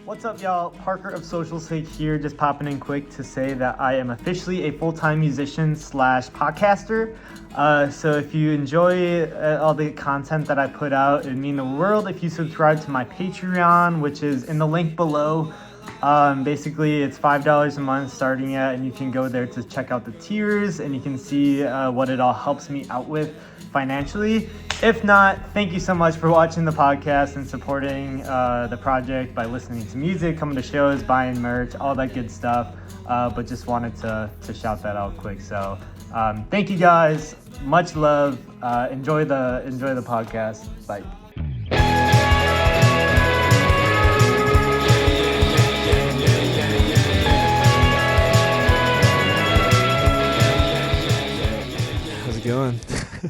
What's up, y'all? Parker of Social Sake here, just popping in quick to say that I am officially a full-time musician / podcaster. So if you enjoy all the content that I put out, it'd mean the world if you subscribe to my Patreon, which is in the link below. Basically, it's $5 a month starting at, and you can go there to check out the tiers, and you can see what it all helps me out with financially. If not, thank you so much for watching the podcast and supporting the project by listening to music, coming to shows, buying merch, all that good stuff. But just wanted to shout that out quick. So thank you guys. Much love. Enjoy the podcast. Bye. Going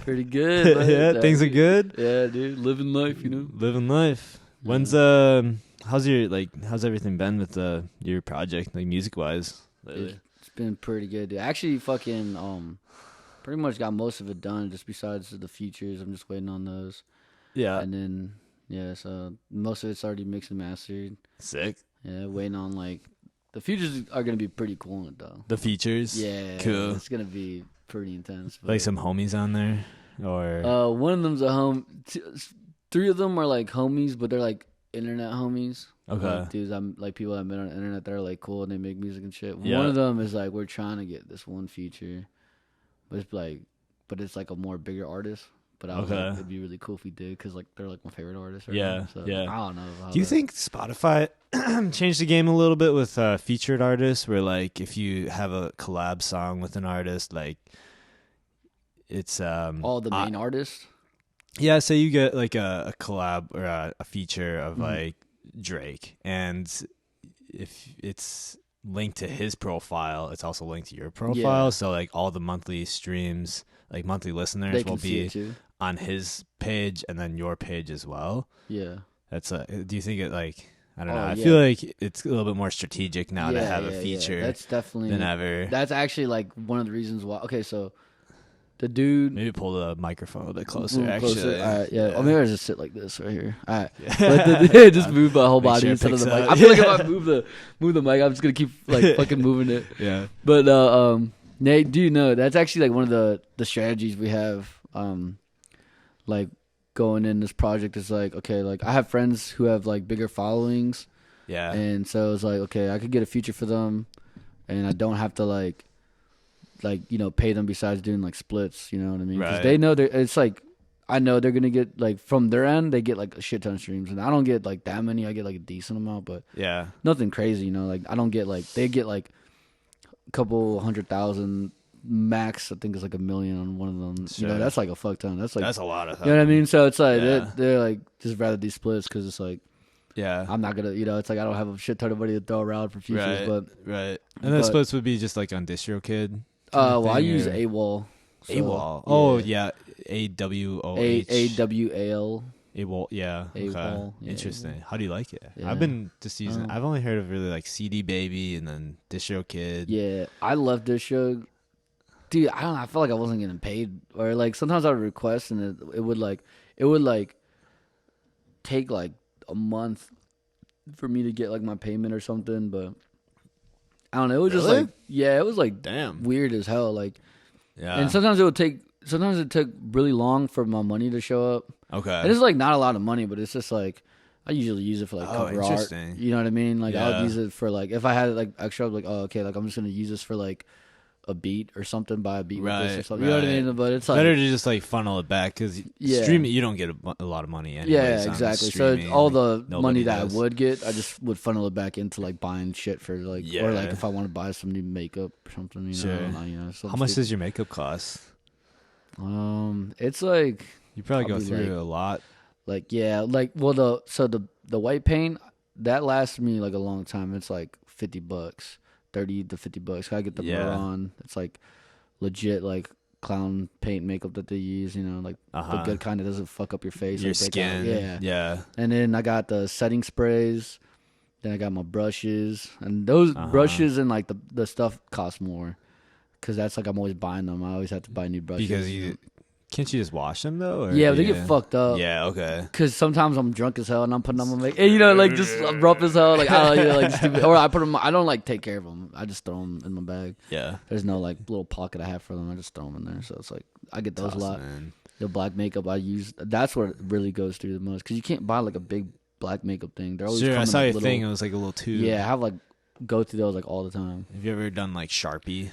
pretty good, man. Yeah, things are good. Yeah, dude, living life, living life. When's how's everything been with your project, like music wise lately? It's been pretty good, dude. Actually, fucking pretty much got most of it done, just besides the features. I'm just waiting on those. Yeah. And then so most of it's already mixed and mastered. Sick. Yeah, waiting on like the features are gonna be pretty cool though. The features? Yeah. Cool. It's gonna be pretty intense. Like some homies on there? Or one of them's a three of them are like homies, but they're like internet homies. Okay. Like, dudes, I'm like people I met on the internet that are like cool and they make music and shit. Yeah. One of them is like we're trying to get this one feature, but it's like a more bigger artist. But I was like, it'd be really cool if we did because like they're like my favorite artists. Right now, so yeah. I don't know. Do you think Spotify changed the game a little bit with featured artists, where like if you have a collab song with an artist, like it's all the main artists? Yeah, say you get like a collab or a feature of like Drake, and if it's linked to his profile, it's also linked to your profile. Yeah. So like all the monthly streams, like monthly listeners will be on his page and then your page as well. Yeah. That's do you think it like, I don't know. I yeah. feel like it's a little bit more strategic now to have a feature That's definitely than ever. That's actually like one of the reasons why. Okay, so the dude, maybe pull the microphone a little bit closer. Actually, all right, yeah. Yeah. Or maybe I just sit like this right here. All right, Yeah. but just move my whole Make body sure it instead of the picks mic. up. I feel like if I move the mic, I'm just gonna keep like fucking moving it. Yeah. But Nate, do you know that's actually like one of the strategies we have, like going in this project is like, okay, like I have friends who have like bigger followings. Yeah. And so it's like, okay, I could get a feature for them, and I don't have to like pay them besides doing like splits. You know what I mean? Because they know it's like I know they're gonna get like from their end they get like a shit ton of streams, and I don't get like that many. I get like a decent amount, but yeah, nothing crazy. You know, like I don't get like they get like a couple 100,000 max. I think it's like 1 million on one of them. Sure. You know, that's like a fuck ton. That's a lot of. You know what I mean? So it's like Yeah. they're like just rather these splits because it's like. Yeah, I'm not gonna, it's like I don't have a shit ton of money to throw around for features, right. And the splits would be just like on DistroKid. Well, I use AWOL. So, AWOL. Oh yeah, AWOH. AWAL. AWOL. Yeah. Okay. AWOL. Yeah, Interesting. AWOL. How do you like it? Yeah. I've been just using. I've only heard of really like CD Baby and then DistroKid. Yeah, I love this show. Dude, I don't know. I felt like I wasn't getting paid, or like sometimes I would request and it would take like a month for me to get like my payment or something, but I don't know. It was just like, it was like damn weird as hell. Like, yeah. And sometimes it took really long for my money to show up. Okay. And it's like not a lot of money, but it's just like I usually use it for like cover art. You know what I mean? Like I would use it for like if I had like extra, I'd be like, oh okay, like I'm just gonna use this for like a beat or something, buy a beat with this or something. You know what I mean? But it's like better to just like funnel it back because streaming you don't get a lot of money anyway. Yeah, exactly. So all the money that I would get, I just would funnel it back into like buying shit for like or like if I want to buy some new makeup or something. How much does your makeup cost? It's like you probably go through a lot. Like the white paint that lasts me like a long time. It's like $50. $30 to $50. I get the blur on. It's like legit like clown paint makeup that they use, like the good kind that doesn't fuck up your face. Your skin. Yeah. And then I got the setting sprays. Then I got my brushes. And those brushes and like the stuff cost more. Because that's like I'm always buying them. I always have to buy new brushes. Because you Can't you just wash them though? Or Yeah, but they get fucked up. Yeah, okay. Cause sometimes I'm drunk as hell and I'm putting them on my, and you know, like just rough as hell, like I don't know, like stupid. Or I put them. I don't like take care of them. I just throw them in my bag. Yeah. There's no like little pocket I have for them. I just throw them in there. So it's like I get those a lot. Man. The black makeup I use. That's what really goes through the most. Cause you can't buy like a big black makeup thing. They're always Sure, I saw like your thing. It was like a little tube. Yeah, I have like go through those like all the time. Have you ever done like Sharpie?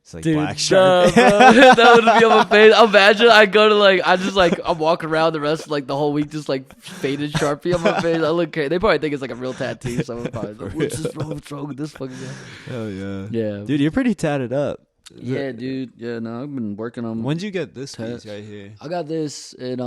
It's like Dude, black Sharpie. that would be on my face. Imagine I go to like I'm walking around the rest of like the whole week just like faded Sharpie on my face. I look crazy. They probably think it's like a real tattoo. So I'm probably like, what's wrong with this fucking guy? Hell yeah. Yeah, Dude, you're pretty tatted up. Yeah, dude. Yeah, no, I've been working on. When'd you get this tats. piece right here? I got this in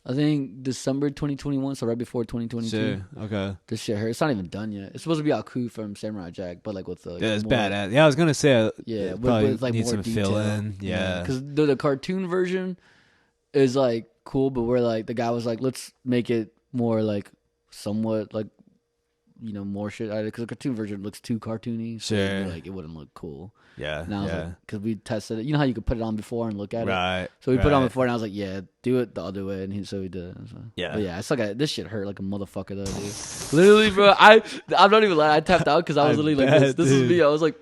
I think December 2021, so right before 2022. Sure. Okay. This shit hurt. It's not even done yet. It's supposed to be Aku from Samurai Jack, but like with the Yeah, it's badass. Yeah, I was gonna say. Yeah, with like need more some detail. fill in. Yeah. Because the cartoon version is like cool, but we're like the guy was like, let's make it more like somewhat like more shit. Because the cartoon version looks too cartoony, so Sure. like it wouldn't look cool. Yeah. And I was yeah. like, because we tested it. You know how you could put it on before and look at it. Right. So we put it on before, and I was like, "Yeah, do it the other way," and so we did. So. Yeah. But yeah, it's like this shit hurt like a motherfucker though, dude. Literally, bro, I'm not even lying. I tapped out because I was literally like, "This is me." I was like,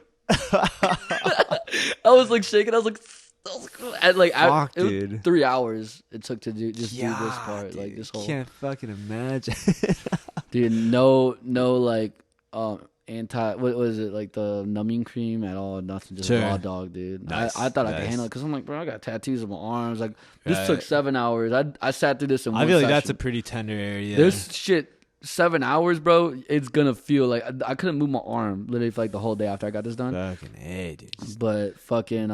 I was like shaking. I was like, Fuck, it was dude. 3 hours it took to do this part, dude, like this whole. Can't fucking imagine. Dude, no, like, what was it, like the numbing cream at all? Nothing, just Sure. raw dog, dude. Nice, I thought I could nice. handle it because I'm like, bro, I got tattoos on my arms. Like, this Right. took 7 hours. I sat through this in one I feel like session. that's a pretty tender area. This shit, 7 hours, bro. It's gonna feel like I couldn't move my arm literally for like the whole day after I got this done. Fucking hey, dude. But fucking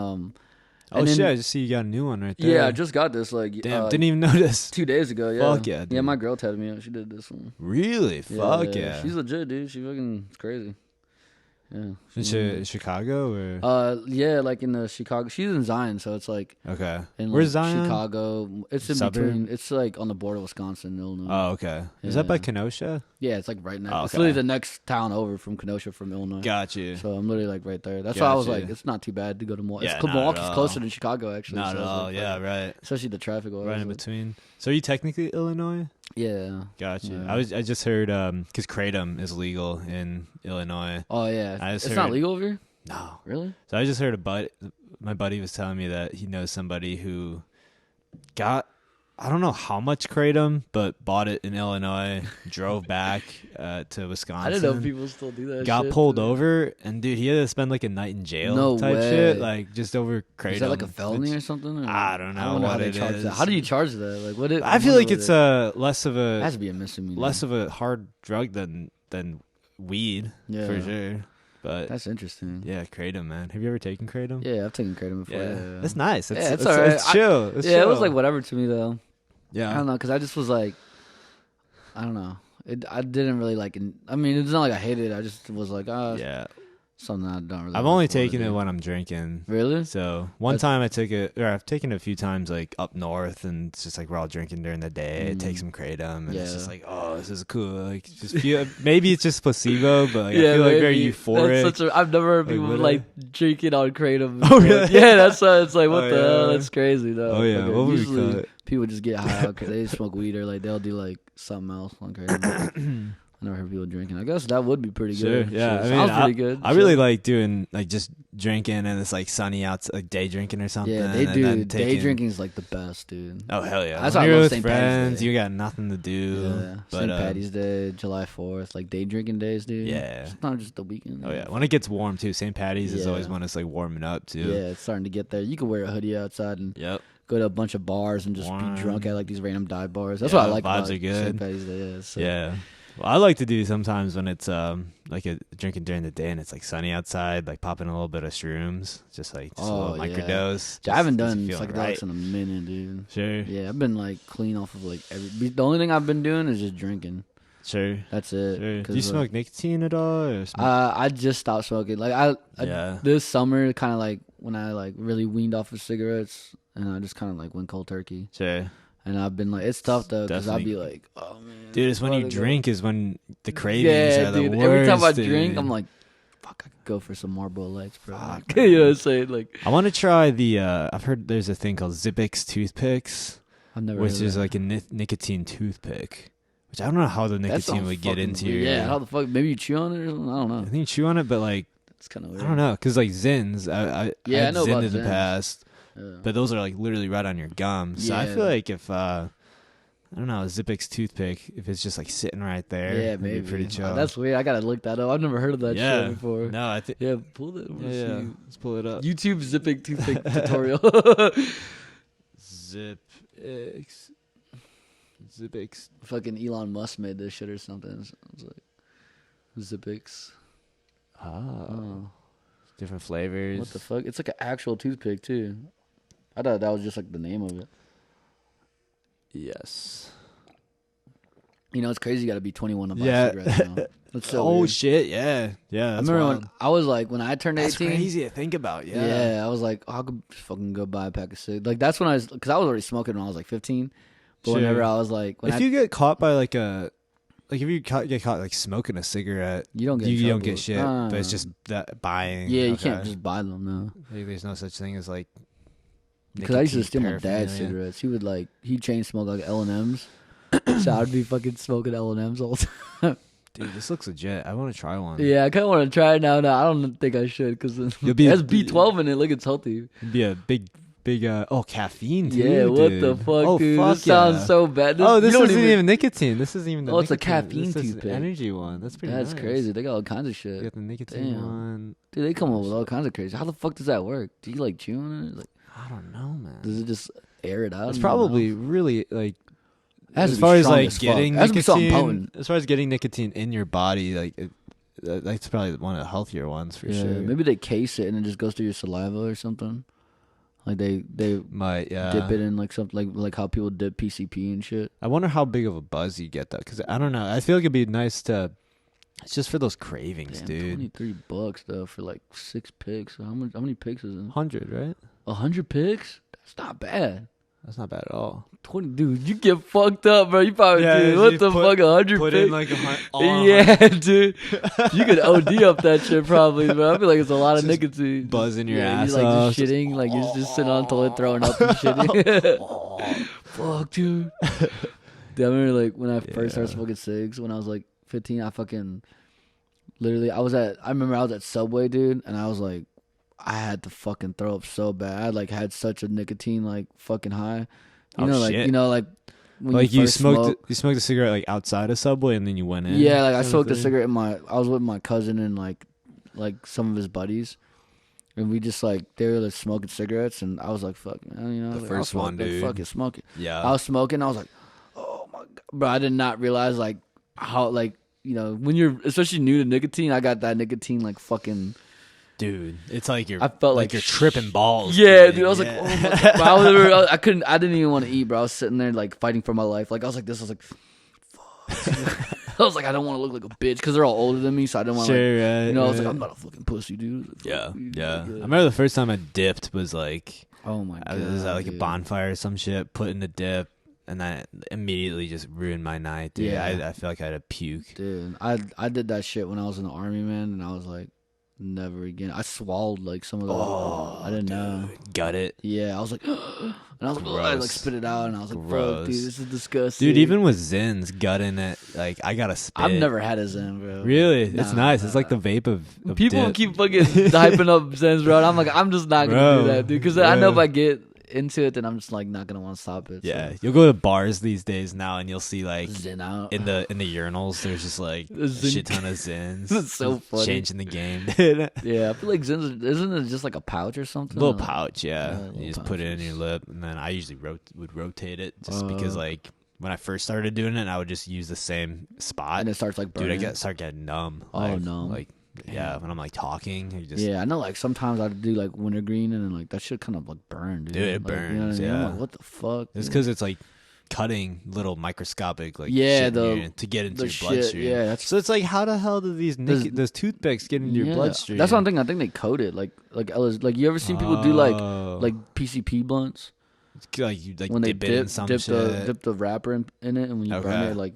Oh and shit! then- I just see you got a new one right there. yeah, I just got this like Damn, didn't even notice. 2 days ago. Yeah, Fuck yeah, yeah. dude. My girl tattooed me up. She did this one. Really? Fuck yeah. She's legit, dude. She fucking it's crazy. Yeah. In Chicago or? Yeah, like in the Chicago. She's in Zion, so it's like Okay. in Where's like, Zion? Chicago. It's in Suburb? between. It's like on the border of Wisconsin and Illinois. Oh, okay. Is that by Yeah. Kenosha? Yeah, it's like right next. Oh, It's okay. literally the next town over from Kenosha, from Illinois. Got you. So I'm literally like right there. That's why I was Gotcha. like, it's not too bad to go to Milwaukee. Yeah, It's not at Milwaukee's all. closer than Chicago, actually. Not so at it's all. like, Yeah, right. especially the traffic. Right in between. So are you technically Illinois? Yeah. Got you. Yeah. I just heard because kratom is legal in Illinois. Oh yeah. I just It's heard- not legal over here. No. Really? So I just heard my buddy was telling me that he knows somebody who got, I don't know how much kratom, but bought it in Illinois, drove back to Wisconsin. I didn't know people still do that. Got shit, pulled dude. over, and dude, he had to spend like a night in jail No type way. shit, like just over kratom. Is that like a felony which- or something? Or? I don't know how what they it charge is. that. How do you charge that? Like what? I feel like it's less of It has a to be a misdemeanor. less of a hard drug than weed Yeah. for sure. But That's interesting. yeah, kratom, man. Have you ever taken kratom? Yeah, I've taken kratom before. Yeah, That's nice. Yeah, it's it's alright. It's chill. It's yeah, it was chill. like whatever to me though. yeah. I don't know, because I just was like, I don't know. I didn't really like. I mean, it's not like I hated it. I just was like, Yeah. something I don't really. I've only look forward taken to. it when I'm drinking. Really? So one That's- time I took it, or I've taken it a few times, like up north, and it's just like we're all drinking during the day. Take some kratom, and it's just Yeah. like, oh, this is cool. Like, just feel maybe it's just placebo, but like, I Yeah, feel like very maybe. euphoric. That's I've never heard Like, people what like drinking on kratom. Oh, before. really? Yeah, that's why it's like, what Oh, the hell? yeah. That's crazy though. Oh, yeah. Like, What would we usually call it? people just get high because they smoke weed or like they'll do like something else on kratom. I never heard people drinking. I guess that would be pretty Sure, good. yeah. Shit, I mean, sounds pretty good. I really like doing like just drinking and it's like sunny out, like day drinking or something. Yeah, they and do. then Day taking- drinking is like the best, dude. Oh hell yeah! That's When why I you're love with St. Patty's friends, Day. you got nothing to do. Yeah, But, St. Patty's Day, July 4th, like day drinking days, dude. Yeah. It's not just the weekend. Oh yeah, when it gets warm too. St. Patty's is Yeah. always when it's like warming up too. Yeah, it's starting to get there. You can wear a hoodie outside and Yep. go to a bunch of bars and just Warm. be drunk at like these random dive bars. That's Yeah, what I like vibes about are good. St. Patty's Day. Yeah, so. Yeah. Well, I like to do sometimes when it's like drinking during the day and it's like sunny outside, like popping a little bit of shrooms, just a little yeah. microdose. I haven't just done feeling psychedelics right. in a minute, dude. Sure. Yeah, I've been like clean off of like the only thing I've been doing is just drinking. Sure. That's it. Sure. Do 'Cause, you smoke nicotine at all? Or smoke? I just stopped smoking. Like I Yeah. this summer, kind of like when I like really weaned off of cigarettes, and I just kind of like went cold turkey. Sure. And I've been like, it's tough though, because I'll Definitely. be like, oh man, Dude, it's when you brother, drink is when the cravings Yeah, are the dude. worst. Every time I dude. drink, I'm like, fuck, I could go for some Marlboro Lights, bro. Fuck, You know what I'm saying? Like, I want to try the. I've heard there's a thing called Zippix toothpicks, I've never. which heard is of like a nicotine toothpick. Which I don't know how the that. nicotine would get into your. Yeah, how the fuck? Maybe you chew on it or something. I don't know. I think you chew on it, but like It's kind of weird. I don't know, because like Zins, I had know Zin about in the Zins. past, Yeah. but those are like literally right on your gums. So I Yeah. feel like if I don't know, a Zippix toothpick, if it's just like sitting right there, Yeah, it'd be maybe. pretty chill. That's weird. I gotta look that up. I've never heard of that yeah. shit before. No, I think. Yeah, pull it. Yeah, let's pull it up. YouTube zipping toothpick tutorial. Zippix. Fucking Elon Musk made this shit or something. It's like Zippix. Oh. Different flavors. What the fuck? It's like an actual toothpick too. I thought that was just like the name of it. Yes. You know, it's crazy. You got to be 21 to buy Yeah. cigarettes now. That's so Oh weird. shit! Yeah, yeah. I That's remember wild. when I was like, when I turned 18. That's crazy to think about. Yeah. I was like, oh, I could fucking go buy a pack of cigarettes. Like that's when because I was already smoking when I was like 15. But Sure. whenever I was like, If you get caught by like a, like if you get caught like smoking a cigarette, you don't get you don't trouble. get shit. But it's just that buying. yeah, you Okay. can't just buy them now. Like, there's no such thing as like. Because I used to nicotine steal my dad's paraphernalia. cigarettes. He would like he chain smoke like L&M's. So I'd be fucking smoking L&M's all the time. Dude, this looks legit. I want to try one. Yeah, I kind of want to try it now. No, I don't think I should because You'll be it a- has B12 in it. Look, it's healthy. It'd be a big caffeine too. Yeah, what dude. the fuck, Oh, dude? fuck This sounds yeah. so bad. Oh, this you don't isn't even nicotine. This isn't even the Oh, it's a nicotine. caffeine This is toothpick. an energy one. That's pretty That's nice. crazy. They got all kinds of You shit. got the nicotine Damn. one. Dude, they come up with all kinds of crazy. How the fuck does that work? Do you like chew on it? Like, I don't know, man. does it just air it out? It's in your probably mouth? really like It has to as be far as strong like as fuck. getting It has to be something nicotine. potent. As far as getting nicotine in your body, like that's probably one of the healthier ones for Yeah, sure. maybe they case it and it just goes through your saliva or something. Like they Might dip it in like something like how people dip PCP and shit. I wonder how big of a buzz you get though, because I don't know. I feel like it'd be nice to. It's just for those cravings, Damn, dude. $23 though for like 6 picks. How many picks is it? 100, right? 100 picks? That's not bad. That's not bad at all. 20, dude, you get fucked up, bro. You probably dude, you what the put- fuck? 100 Put picks? in like Yeah, dude. You could OD up that shit probably, bro. I feel like it's a lot of Just nicotine. buzzing your Yeah, ass you're like off. just shitting, like you're just sitting on the toilet throwing up and shitting. Fuck, dude. Dude, I remember like when I first started smoking cigs when I was like 15. I fucking literally I remember I was at Subway, dude, and I was like, I had to fucking throw up so bad. I like had such a nicotine like fucking high. Oh, shit. Like when Like you you first smoked smoke, you smoked a cigarette like outside of Subway and then you went in. yeah, like I kind of smoked a thing? cigarette I was with my cousin and like some of his buddies. And we just like they were like smoking cigarettes and I was like, fuck man, you know, I was The like, I'll first smoke one, that, dude. fuck it, smoke it. Yeah. I was smoking, I was like, oh my god. Bro, I did not realize like how like, you know, when you're especially new to nicotine, I got that nicotine like fucking Dude, it's like you're I felt like you're tripping balls. yeah, dude. I was like, Yeah. oh my god. Bro, I didn't even want to eat, bro. I was sitting there like fighting for my life. Like I was like this. I was like, fuck. I was like, I don't want to look like a bitch because they're all older than me, so I didn't want to. Sure, Like, right, you know, I was right. like, I'm not a fucking pussy, dude. Fuck Yeah, you. yeah. I remember the first time I dipped was like Oh my I god. was at like a dude. bonfire or some shit, put in the dip, and that immediately just ruined my night, dude. Yeah. I feel like I had a puke. Dude, I did that shit when I was in the army, man, and I was like, never again. I swallowed like some of the. I didn't know. Gut it. Yeah, I was like, and I was like, I like Gross. spit it out, and I was like, fuck, Gross. dude, this is disgusting. Dude, even with Zins gutting it, like I gotta spit. I've never had a Zen, bro. Really? It's Nah, nice. It's like the vape of People dip. keep fucking hyping up Zens, bro. And I'm like, I'm just not gonna do Bro, that, dude. Because I know if bro. I get into it, then I'm just like not gonna want to stop it. Yeah, so. you'll go to bars these days now, and you'll see like Zen out. in the urinals, there's just like a Zen- shit ton of Zins. It's so funny. Changing the game, dude. Yeah, I feel like Zens isn't it just like a pouch or something? Little Like- pouch, yeah. Yeah, little You just put it in pouches. your lip, and then I usually would rotate it just because like when I first started doing it, I would just use the same spot. and it starts like burning. Dude, start getting numb. Oh, like, numb. Like yeah, when I'm like talking, you just Yeah, I know. Like sometimes I do like wintergreen, and then like that shit kind of like burn, dude. Dude, it Like, you know what I burns, mean? I'm yeah. like, what the fuck? it's dude? because it's like cutting little microscopic like Yeah, shit in the- to get into the your shit, bloodstream. yeah, that's- so it's like how the hell do these those toothpicks get into your Yeah. bloodstream? That's one thing. I think they coat it like like you ever seen people do like Oh. PCP blunts? like you like When they dip it in some shit. dip the wrapper in it, and when you burn Okay. it, like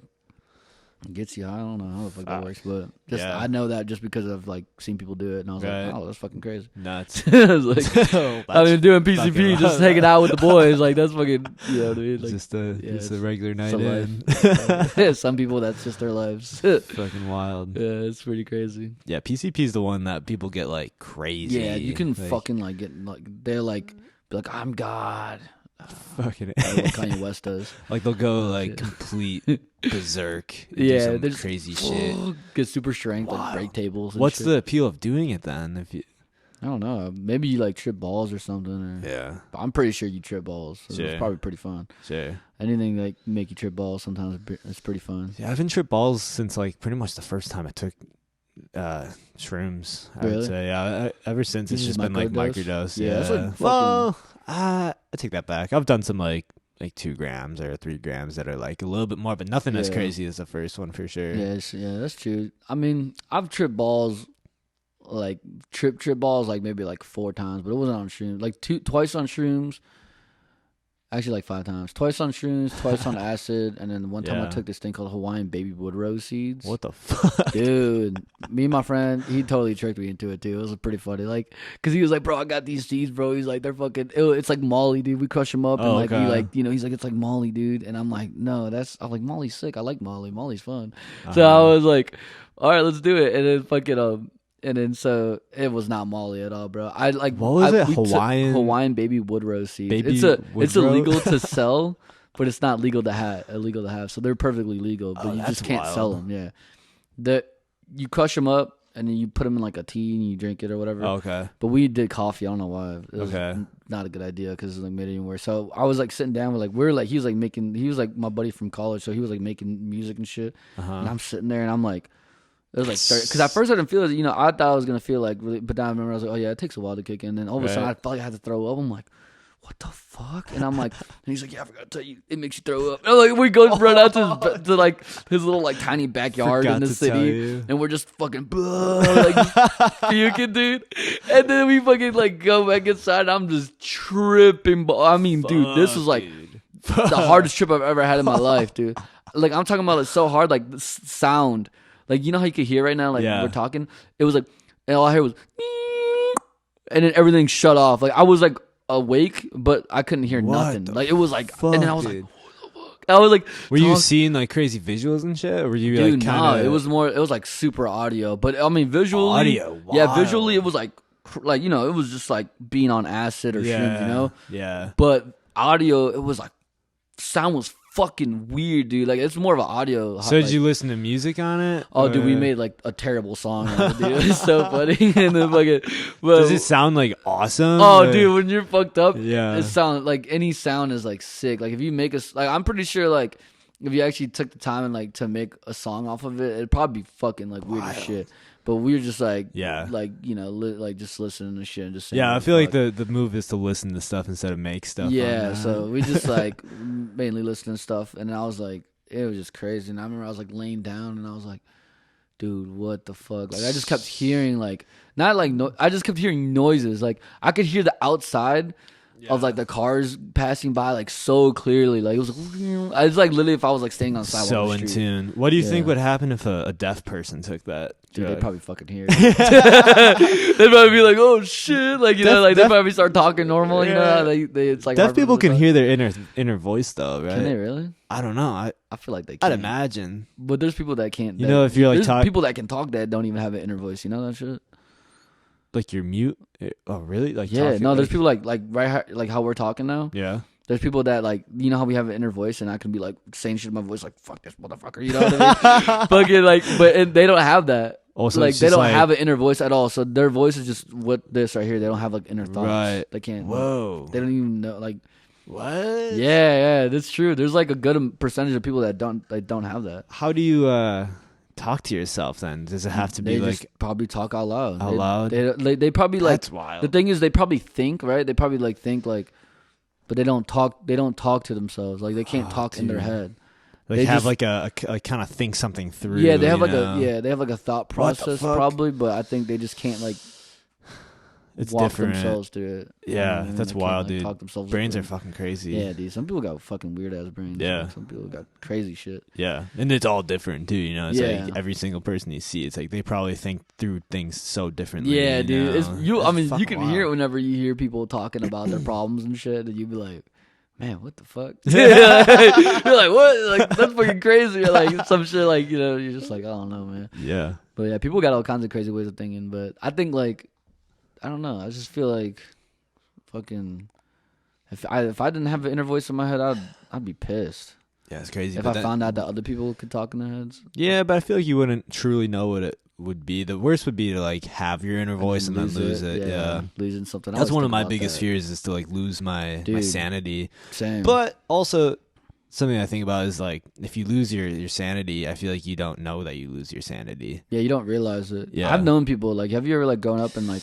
Gets you. I don't know how the fuck that works, but just yeah. I know that just because I've like seen people do it, and I was Right. like, oh, that's fucking crazy. Nuts. I was like, I've been doing PCP, just hanging out with the boys. Like that's fucking, you know what I mean? Like, just a regular night some in. some people that's just their lives. Fucking wild. Yeah, it's pretty crazy. Yeah, PCP is the one that people get like crazy. Yeah, you can like, fucking like get like they're like be like I'm God. fucking Like what Kanye West does. like they'll go like complete berserk. And Yeah, do some crazy shit. Get super strength, Wow. like break tables. And What's shit. the appeal of doing it then? If you I don't know. Maybe you like trip balls or something. Or, yeah, but I'm pretty sure you trip balls. So Sure. It's probably pretty fun. sure. Anything like make you trip balls sometimes it's pretty fun. Yeah, I've been tripped balls since like pretty much the first time I took shrooms. I would Really? say ever since it's You just just been like microdose? microdose. Yeah, Yeah. that's like Well, I take that back. I've done some like 2 grams or 3 grams that are like a little bit more, but nothing as Yeah. crazy as the first one for sure. Yeah, that's true. I mean, I've tripped balls, like trip balls, like maybe like 4 times, but it wasn't on shrooms. Like twice on shrooms. Actually, like 5 times. Twice on shrooms, twice on acid, and then one time I Yeah. took this thing called Hawaiian baby wood rose seeds. What the fuck? Dude, me and my friend, he totally tricked me into it too. It was pretty funny, like, cause he was like, "Bro, I got these seeds, bro." He's like, "They're fucking, it's like Molly, dude. We crush them up and Oh, like we okay. like, you know." He's like, "It's like Molly, dude," and I'm like, "No, I'm like Molly's sick. I like Molly. Molly's fun." So I was like, "All right, let's do it." And then fucking and then so it was not Molly at all, bro. I like What was it? we took Hawaiian baby wood rose seeds. baby It's wood rose? illegal to sell. But it's not legal to have. So they're perfectly legal, but Oh, you that's just can't wild. sell them. Yeah, you crush them up and then you put them in like a tea and you drink it or whatever. Oh, okay. But we did coffee. I don't know why. It was Okay. not a good idea because it like made it even worse. So I was like sitting down with like he was like my buddy from college, so he was like making music and shit. Uh-huh. And I'm sitting there and I'm like. It was like because at first I didn't feel it. You know, I thought I was gonna feel like really, but then I remember I was like, oh yeah, it takes a while to kick in. And then all of a sudden I felt like I had to throw up. I'm like, what the fuck? And I'm like, and he's like, yeah, I forgot to tell you, it makes you throw up. And like we go run out to like his little like tiny backyard Forgot in the to tell city, you. and we're just fucking like puking, dude. And then we fucking like go back inside. And I'm just tripping. I mean, dude, this was like the hardest trip I've ever had in my life, dude. Like I'm talking about it so hard, like the sound. Like, you know how you could hear right now, like, we're talking? It was like, and all I heard was, and then everything shut off. Like, I was, like, awake, but I couldn't hear nothing. Like, it was like, and then I was like, what the fuck? I was like, were you seeing like crazy visuals and shit? Or were you dude, like kind of? it was like super audio. But, I mean, visually. Audio, Yeah, visually, it wild. was like, you know, it was just like being on acid or shrooms, you know? Yeah. But audio, it was like, sound was fucking weird, dude. Like, it's more of an audio. So like, did you listen to music on it? oh, dude, we Or- made like a terrible song. Out of it, dude. It's so funny. And then fucking, but, Does it sound like awesome? oh, or- dude, when you're fucked up, Yeah. it sounds like any sound is like sick. Like if you make like I'm pretty sure like if you actually took the time and like to make a song off of it, it'd probably be fucking like weird as shit. But we were just like, Yeah. like you know, like just listening to shit and just saying, Yeah, I what feel the like fuck. the move is to listen to stuff instead of make stuff. on Yeah, that. so we just like mainly listening to stuff, and I was like, it was just crazy. And I remember I was like laying down, and I was like, dude, what the fuck? Like I just kept hearing like not like I just kept hearing noises. Like I could hear the outside of like the cars passing by like so clearly. Like it was like, I was like literally if I was like staying on the sidewalk. so of the in street. tune. What do you think Yeah. would happen if a deaf person took that? Dude, drug? they'd probably fucking hear it. They'd probably be like, "Oh shit!" Like you know, like they probably start talking normal. You know, Yeah. how they it's like Deaf hard for people them to can talk. hear their inner voice though, right? Can they really? I don't know. I feel like they I'd can. imagine. But there's people that can't. You know, if you're, like, there's talk- people that can talk that don't even have an inner voice. You know that shit? Like you're mute. Oh, really? Like Yeah. talking, No, there's like- people like like how we're talking now. Yeah. There's people that like you know how we have an inner voice and I can be like saying shit in my voice like fuck this motherfucker. You know what I mean? Fucking like, but and they don't have that. Also, like it's they just, don't like- have an inner voice at all. So their voice is just what this right here. They don't have like inner thoughts. Right. They can't. Whoa. They don't even know like. What? Yeah, that's true. There's like a good percentage of people that don't have that. How do you talk to yourself then? Does it have to be They like just probably talk out loud. Out loud? They probably like. That's wild. The thing is, they probably think right. They probably like think like, but they don't talk. They don't talk to themselves. Like they can't talk in their dude. head. like they have just- like a kind of think something through? Yeah, they have you like know? they have like a thought What the process fuck? probably, but I think they just can't like. It's walk different. themselves through it. Yeah, You know what I mean? that's They can't, wild, like, dude. talk themselves Brains through are it. fucking crazy. Yeah, dude. Some people got fucking weird ass brains. Yeah. Like, some people got crazy shit. Yeah, and it's all different too. You know, it's Yeah. like every single person you see, it's like they probably think through things so differently. Yeah, you dude. know? It's you. I mean, you fucking can wild. hear it whenever you hear people talking about their problems and shit, and you be like, "Man, what the fuck?" You're like, "What? Like that's fucking crazy." Or like some shit, like you're just like, "I don't know, man." Yeah, But yeah, people got all kinds of crazy ways of thinking. But I think like, I don't know. I just feel like, fucking, if I didn't have an inner voice in my head, I'd be pissed. yeah, it's crazy. If but I found out that other people could talk in their heads. yeah, but I feel like you wouldn't truly know what it would be. The worst would be to like have your inner voice and then lose it. Yeah. Losing something. I That's always one of think my about biggest that. fears is to like lose my Dude. sanity. Same. But also something I think about is like if you lose your sanity, I feel like you don't know that you lose your sanity. Yeah, you don't realize it. Yeah. I've known people, like, have you ever, like, grown up and, like,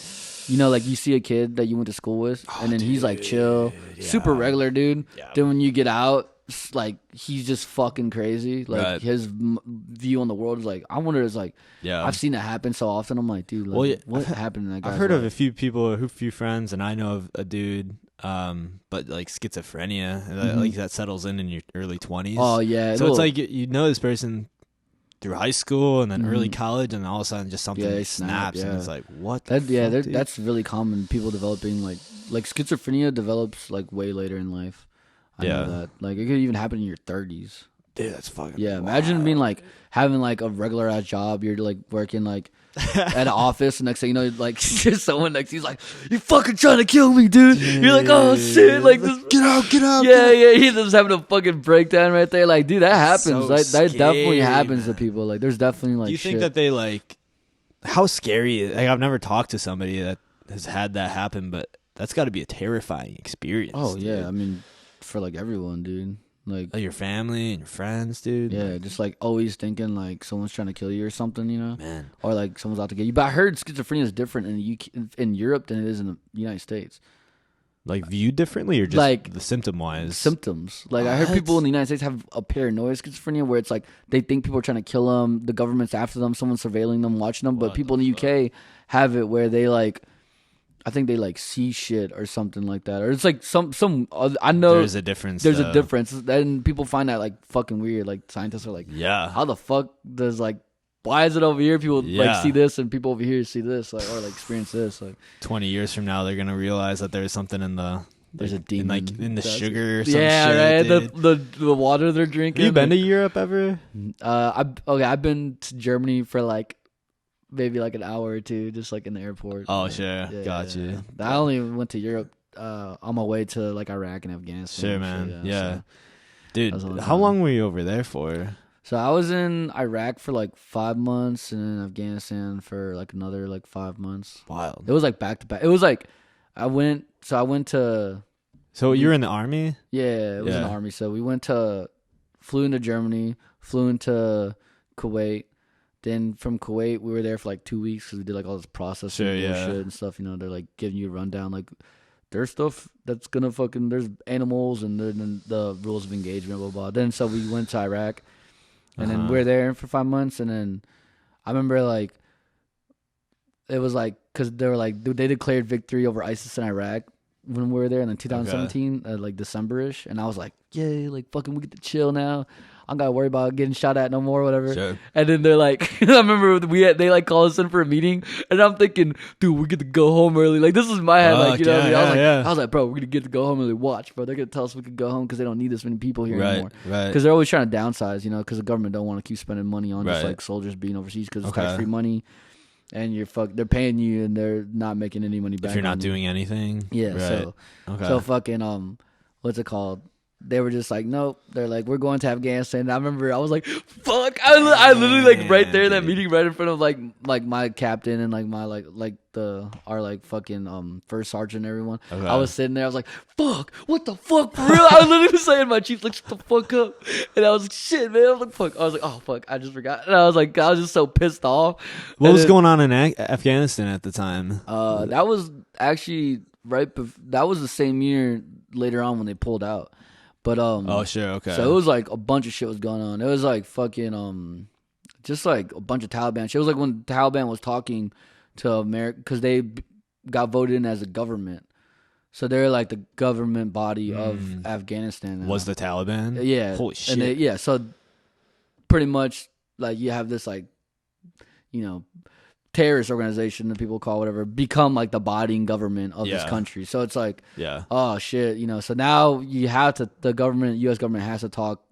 you know, like, you see a kid that you went to school with, and then he's, like, chill, super regular, dude. Yeah. Then when you get out, like, he's just fucking crazy. Like, Right. his view on the world is, like, I wonder, it's, like, Yeah. I've seen that happen so often. I'm like, dude, like, Well, yeah, what happened to that guy? I've heard of a few people, a few friends, and I know of a dude, but like schizophrenia, like that settles in your early 20s. Oh, yeah. So it's like you know this person through high school and then early Mhm. college, and all of a sudden just something Yeah, they snap, snaps, and yeah. it's like what? The that, yeah, fuck, dude? that's really common. People developing, like schizophrenia develops, like, way later in life. I Yeah. know that. Like, it could even happen in your 30s. dude, that's fucking. Yeah, imagine wild. being like having like a regular ass job. You're like working like at an office, and next thing you know, like there's someone next to you, he's like, "You fucking trying to kill me, dude." You're like, "Oh shit!" Like this. Get out! Yeah, yeah. He's just having a fucking breakdown right there. Like, dude, that happens. So that definitely scary, happens man. to people. Like, there's definitely like. Do you think shit. that they like how scary? Like I've never talked to somebody that has had that happen, but that's got to be a terrifying experience. Oh yeah, dude. I mean, for like everyone, dude. Like, Like your family and your friends, dude. yeah, just like always thinking like someone's trying to kill you or something, you know, Man. or like someone's out to get you. But I heard schizophrenia is different in the UK, in Europe than it is in the United States. Like viewed differently or just Like, the symptom wise? Symptoms. Like, I heard What? people in the United States have a paranoid schizophrenia where it's like they think people are trying to kill them, the government's after them, someone's surveilling them, watching them. But What people in the UK have it where they like, I think they like see shit or something like that, or it's like some. I know There's a difference. there's a though. difference. Then people find that like fucking weird. Like scientists are like, Yeah. how the fuck does like, why is it over here? People Yeah. like see this, and people over here see this, like, or like experience this. Like, 20 years from now, they're gonna realize that there's something in the there's a in, demon, like in the that's- sugar. Or some yeah, shit, right. dude. The water they're drinking. Have you been to like- Europe ever? I've been to Germany for like maybe like an hour or two, just like in the airport. Oh, Like, sure. Got you. I only went to Europe on my way to like Iraq and Afghanistan. Sure, and man. shit, Yeah. So, Dude, That was a long how time. long were you over there for? so I was in Iraq for like 5 months, and then Afghanistan for like another like 5 months. Wild. It was like back to back. It was like I went to So you were in the army? yeah, it was in the Yeah. army. So we flew into Germany, flew into Kuwait. Then from Kuwait, we were there for like 2 weeks because we did like all this processing Sure, yeah. bullshit and stuff. You know, they're like giving you a rundown. Like, there's stuff that's gonna fucking, there's animals and then the rules of engagement, blah, blah. Then so we went to Iraq, and then Uh-huh. we were there for 5 months. And then I remember like, it was like, because they were like, they declared victory over ISIS in Iraq when we were there in like 2017, like December-ish. And I was like, yay, like fucking we get to chill now. I don't gotta worry about getting shot at no more, whatever. Sure. And then they're like, I remember they like called us in for a meeting, and I'm thinking, dude, we get to go home early. Like, this is my head, like, you know what I mean? I was like, bro, we're gonna get to go home early. Watch, bro, they're gonna tell us we could go home because they don't need this many people here anymore. Right. Because they're always trying to downsize, you know, because the government don't want to keep spending money on just Right. like soldiers being overseas because it's Okay. tax-free money, and they're paying you and they're not making any money back. If you're not on you. doing anything. Yeah, Right. so Okay. so fucking what's it called? They were just like, nope. They're like, we're going to Afghanistan. And I remember I was like, fuck. I literally like right there in that dude. meeting, right in front of like my captain and like my like our like fucking first sergeant and everyone. Okay. I was sitting there. I was like, fuck. What the fuck for real? I literally was saying, my chief like, shut the fuck up. And I was like, shit, man. I was like, fuck. I was like, oh fuck. I just forgot. And I was just so pissed off. What And was then, going on in Afghanistan at the time? That was actually that was the same year later on when they pulled out. But Oh, sure. Okay. so it was like a bunch of shit was going on. It was like fucking just like a bunch of Taliban shit. It was like when Taliban was talking to America because got voted in as a government. So they're like the government body of Afghanistan now. Was the Taliban? Yeah. Holy shit. And so pretty much like you have this like, you know, terrorist organization that people call whatever become like the body and government of this country. So it's like, oh shit, you know. So now you have to, the government, U.S. government has to talk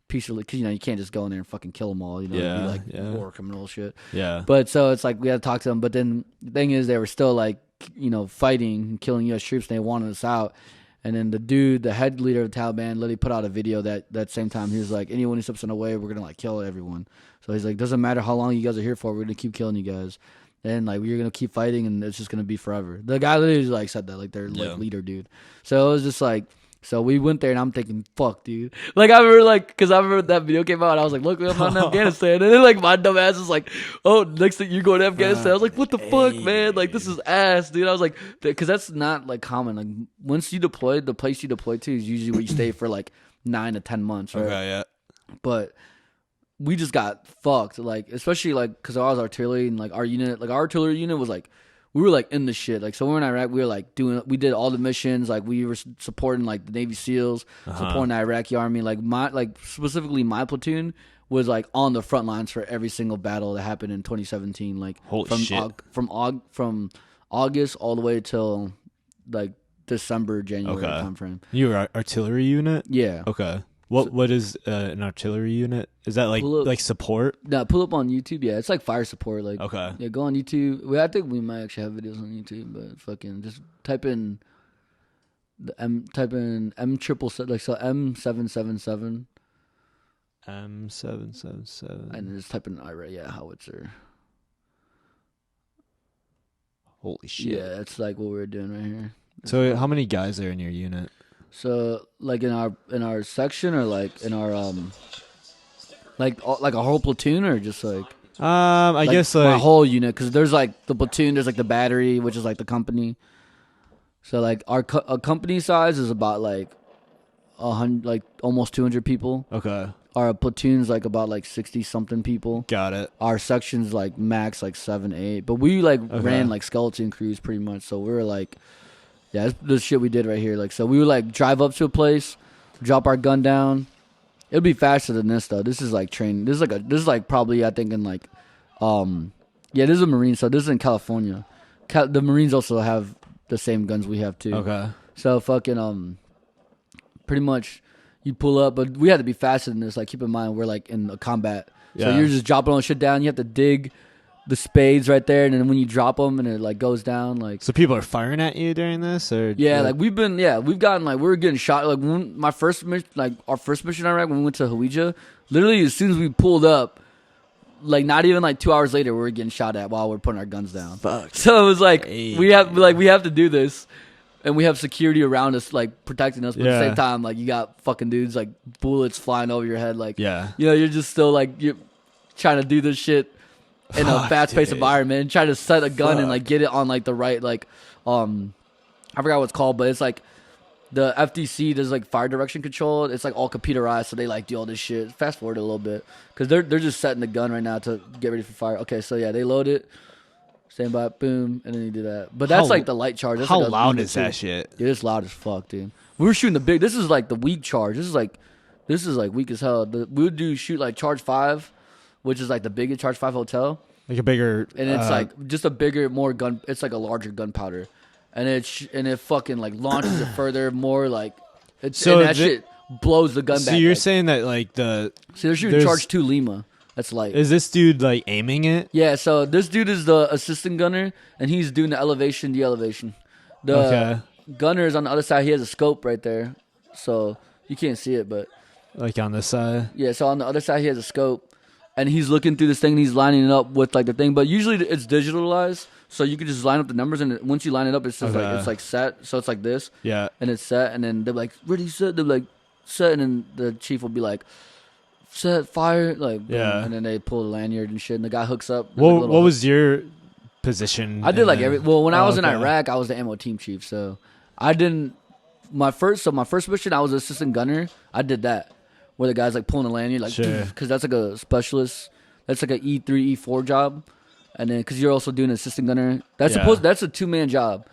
peacefully because, you know, you can't just go in there and fucking kill them all, you know, be like war criminal shit. Yeah. But so it's like we had to talk to them. But then the thing is, they were still like, you know, fighting and killing U.S. troops, and they wanted us out. And then the dude, the head leader of the Taliban, literally put out a video that same time. He was like, anyone who steps in the way, we're gonna like kill everyone. So he's like, doesn't matter how long you guys are here for, we're gonna keep killing you guys. And like we're gonna keep fighting, and it's just gonna be forever. The guy literally like said that, like their like leader dude. So it was just like. So we went there, and I'm thinking, fuck, dude. Like, I remember, like, because I remember that video came out, and I was like, look, I'm not in Afghanistan. And then, like, my dumb ass is like, oh, next thing you're going to Afghanistan. I was like, what the fuck, man? Like, this is ass, dude. I was like, because that's not, like, common. Like, once you deploy, the place you deploy to is usually where you stay for, like, 9 to 10 months, right? Okay, yeah. But we just got fucked, like, especially, like, because I was artillery, and, like, our artillery unit was, like, we were like in the shit. Like, so we were in Iraq, we were like we did all the missions. Like, we were supporting like the Navy SEALs, supporting the Iraqi army. Like, specifically my platoon was like on the front lines for every single battle that happened in 2017. Like, from August all the way till like December, January timeframe. You were artillery unit? Yeah. Okay. What is an artillery unit? Is that like support? No, pull up on YouTube. Yeah, it's like fire support. Like, okay. Yeah, go on YouTube. Well, I think we might actually have videos on YouTube, but fucking just type in M triple like so M777. M777. And just type in Iraq. Yeah, howitzer. Holy shit. Yeah, that's like what we're doing right here. So how many guys are in your unit? So like in our section, or like in our like a whole platoon, or just like I guess like my whole unit, because there's like the platoon, there's like the battery, which is like the company. So like our company size is about like 100, like almost 200 people. Okay. Our platoon's like about like 60 something people. Got it. Our section's like max like 7, 8, but we like ran like skeleton crews pretty much. So we were like. Yeah, that's the shit we did right here. Like, so we would like drive up to a place, drop our gun down. It'll be faster than this though. This is like training. This is like probably I think in like, this is a Marine. So this is in California. The Marines also have the same guns we have too. Okay. So fucking pretty much you pull up, but we had to be faster than this. Like, keep in mind we're like in a combat. So you're just dropping all the shit down. You have to dig the spades right there, and then when you drop them and it like goes down, like, so people are firing at you during this, or like we've gotten like we were getting shot. Like when our first mission in Iraq, when we went to Hawija, literally as soon as we pulled up, like not even like 2 hours later, we were getting shot at while we're putting our guns down. Fuck. So it was like we have to do this, and we have security around us like protecting us, but at the same time like you got fucking dudes like bullets flying over your head, like you know, you're just still like you're trying to do this shit in a fast-paced environment, and try to set a gun and like get it on like the right, like I forgot what it's called, but it's like the FDC does like fire direction control. It's like all computerized, so they like do all this shit. Fast forward a little bit because they're just setting the gun right now to get ready for fire. Okay, so yeah, they load it, stand by, boom, and then you do that. But that's like the light charge. That's how like loud is that shit? Dude, it's loud as fuck, dude. We were shooting the big. This is like the weak charge. This is like weak as hell. We would shoot like charge 5. Which is like the biggest charge 5 hotel, like a bigger, and it's like just a bigger, more gun. It's like a larger gunpowder, and it fucking like launches it further, more like shit blows the gun back. So you're saying that like they're shooting charge 2 Lima. That's light. Is this dude like aiming it? Yeah. So this dude is the assistant gunner, and he's doing the elevation, de-elevation. The gunner is on the other side. He has a scope right there, so you can't see it, but like on this side. Yeah. So on the other side, he has a scope. And he's looking through this thing, and he's lining it up with like the thing. But usually it's digitalized, so you can just line up the numbers, and once you line it up, it's just like it's like set. So it's like this, and it's set. And then they're like, "Ready, set." They're like, "Set," and then the chief will be like, "Set, fire!" Like, boom. And then they pull the lanyard and shit, and the guy hooks up. What was your position? I did like when I was in Iraq, I was the ammo team chief. So I didn't my first mission, I was assistant gunner. I did that. Where the guy's like pulling a lanyard, like, because that's like a specialist. That's like a E3, E4 job. and then because you're also doing assistant gunner. That's a 2-man job.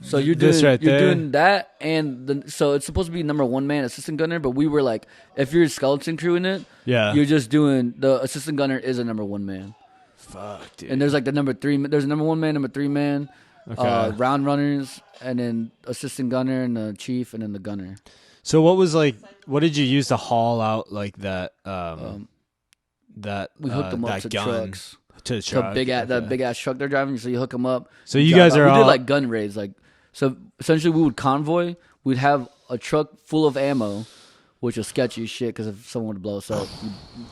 So you're doing that, and so it's supposed to be number 1 man assistant gunner. But we were like, if you're a skeleton crew in it, you're just doing the assistant gunner is a number 1 man. Fuck, dude. And there's like the number 3. There's a number 1 man, number 3 man, round runners, and then assistant gunner and the chief, and then the gunner. So what did you use to haul out like that? We hooked them up that to gun trucks. To the truck. That big ass truck they're driving. So you hook them up. So you guys are we all... did like gun raids. Like, so essentially we would convoy. We'd have a truck full of ammo, which was sketchy as shit because if someone would blow us up,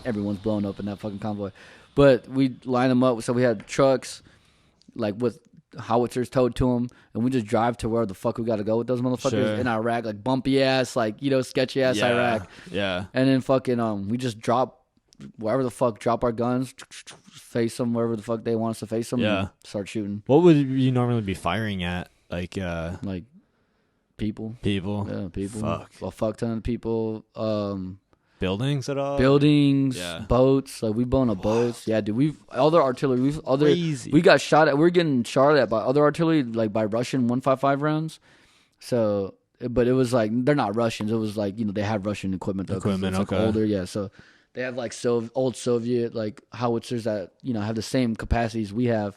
everyone's blown up in that fucking convoy. But we line them up. So we had trucks like with howitzers towed to them, and we just drive to where the fuck we got to go with those motherfuckers in Iraq, like bumpy ass, like sketchy ass Iraq. Yeah. And then fucking we just drop wherever the fuck, drop our guns, face them wherever the fuck they want us to face them, and start shooting. What would you normally be firing at? Like people. People? Yeah, people. Fuck. A fuck ton of people. Buildings at all? Buildings, boats. Like, we've blown up boats. Yeah, dude. Other artillery. Crazy. We got shot at. We're getting shot at by other artillery, like by Russian 155 rounds. So, but it was like, they're not Russians. It was like, they have Russian equipment, though. It's like older, yeah. So, they have like old Soviet like howitzers that have the same capacities we have,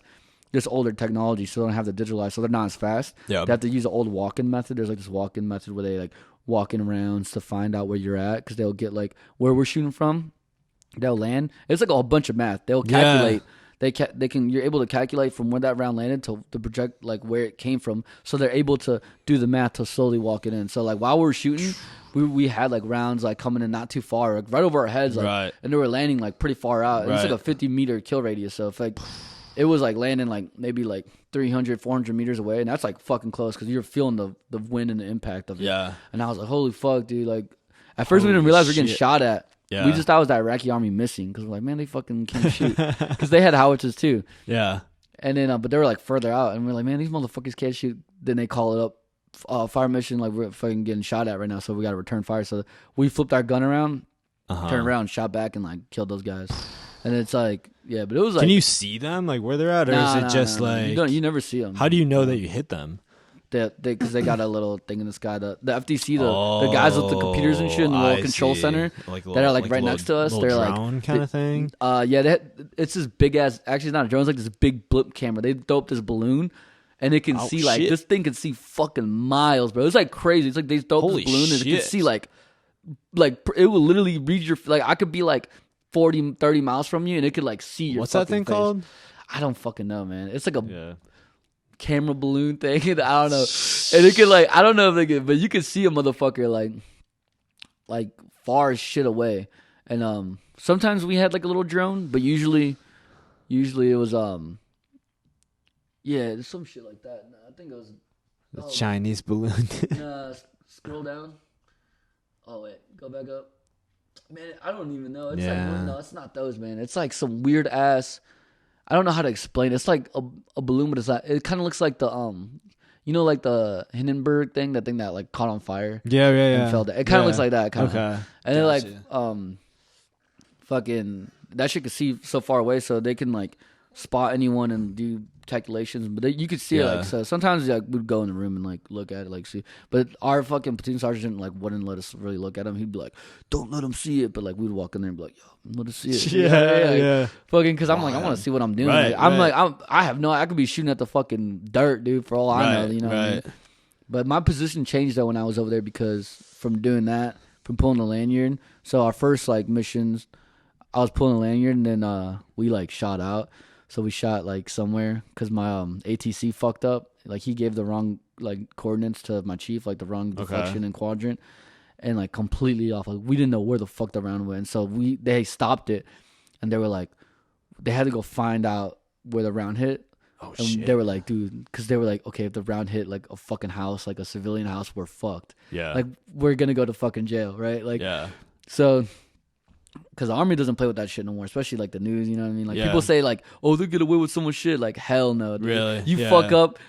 just older technology, so they don't have the digitalized, so they're not as fast. Yeah, they have to use the old walk-in method. There's like this walk-in method where they like walk in rounds to find out where you're at, because they'll get like where we're shooting from. They'll land. It's like a bunch of math. They'll calculate. They can. You're able to calculate from where that round landed to project like where it came from. So they're able to do the math to slowly walk it in. So like while we're shooting, we had like rounds like coming in not too far, like right over our heads, like, and they were landing like pretty far out. And it's like a 50-meter kill radius. So if like it was like landing like maybe like 300, 400 meters away, and that's like fucking close because you're feeling the wind and the impact of it. Yeah. And I was like, holy fuck, dude! Like at first we didn't realize we were getting shot at. Yeah. We just thought it was the Iraqi army missing because we're like, man, they fucking can't shoot because they had howitzers too. Yeah. And then, but they were like further out, and we're like, man, these motherfuckers can't shoot. Then they call it up, fire mission, like we're fucking getting shot at right now, so we got to return fire. So we flipped our gun around, turned around, shot back, and like killed those guys. And it's like, yeah, but it was like, can you see them like where they're at, or is it just like you never see them? How do you know that you hit them? Because they got a little thing in the sky. The FDC, the guys with the computers and shit in the little control center that are like right next to us. They're drone like kind of thing. It's this big ass. Actually, it's not a drone. It's like this big blip camera. They throw up this balloon, and it can see like this thing can see fucking miles, bro. It's like crazy. It's like they throw up this balloon and it can see like it will literally read your like I could be like 40, 30 miles from you, and it could like see your. What's that thing called? I don't fucking know, man. It's like a camera balloon thing. I don't know. And it could like I don't know if they could, but you could see a motherfucker like far as shit away. And sometimes we had like a little drone, but usually it was there's some shit like that. No, I think it was the Chinese balloon. Scroll down. Oh wait, go back up. Man, I don't even know. It's like no, it's not those, man. It's like some weird ass. I don't know how to explain it. It's like a balloon, but it kind of looks like the like the Hindenburg thing, that thing that like caught on fire. Yeah. And fell down. It kind of looks like that, kind of. Okay. And then like fucking that shit can see so far away, so they can like spot anyone and do calculations. But you could see it. Like, so sometimes like we'd go in the room and like look at it, like see. But our fucking platoon sergeant like wouldn't let us really look at him. He'd be like, "Don't let them see it." But like we'd walk in there and be like, "Yo, let us see it." Yeah. Fucking, because I'm like, I want to see what I'm doing. Right, I have no. I could be shooting at the fucking dirt, dude. For all I know, you know. What I mean? But my position changed though when I was over there, because from doing that, from pulling the lanyard. So our first like missions, I was pulling the lanyard, and then we like shot out. So we shot like somewhere because my ATC fucked up. Like he gave the wrong like coordinates to my chief, like the wrong deflection and quadrant, and like completely off. Like we didn't know where the fuck the round went. So they stopped it, and they were like, they had to go find out where the round hit. Oh and shit! They were like, dude, because they were like, okay, if the round hit like a fucking house, like a civilian house, we're fucked. Yeah. Like we're gonna go to fucking jail, right? Like So. Because the army doesn't play with that shit no more, especially like the news, you know what I mean? Like people say like, oh, they get away with so much shit. Like, hell no, dude. Really? You fuck up,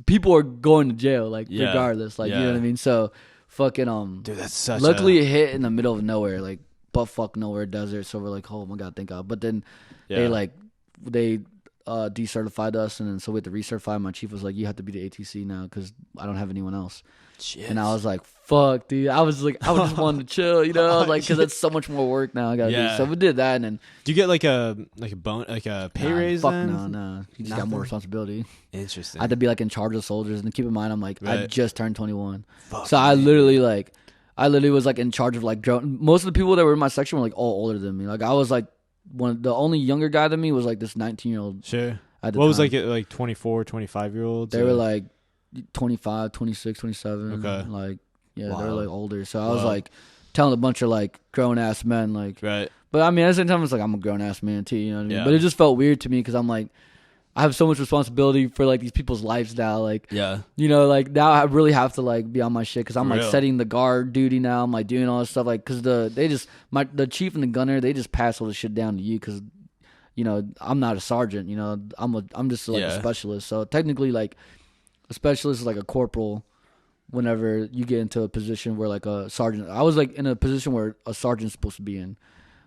people are going to jail, like regardless. Like, you know what I mean? So fucking dude, that's such luckily it hit in the middle of nowhere, like butt fuck nowhere, desert. So we're like, oh my god, thank God. But then they decertified us, and then so we had to recertify. My chief was like, "You have to be the ATC now because I don't have anyone else." Shit. And I was like, "Fuck, dude!" I was just wanting to chill, you know, I was like, because it's so much more work now. I gotta do. So we did that, and then do you get like a pay raise? Fuck then? no. You just got more responsibility. Interesting. I had to be like in charge of soldiers, and keep in mind, I'm like, I just turned 21, so man. I literally was like in charge of like drone. Most of the people that were in my section were like all older than me. Like I was like the only younger guy than me was like this 19-year-old. Sure. At the what time. was like 24, 25-year-olds? They were like 25, 26, 27. Okay. Like, yeah, Wow. they were like older. So I was like telling a bunch of like grown ass men, like, right. But I mean, at the same time, it's like I'm a grown ass man too, you know what I mean? Yeah. But it just felt weird to me because I'm like, I have so much responsibility for like these people's lives now. Like, Yeah. you know, like now I really have to like be on my shit because I'm For like real. setting the guard duty now. I'm like doing all this stuff, like, because the chief and the gunner, they just pass all the shit down to you because, you know, I'm not a sergeant, you know, I'm just like a specialist. So technically, like, a specialist is like a corporal whenever you get into a position where like a sergeant, I was like in a position where a sergeant's supposed to be in,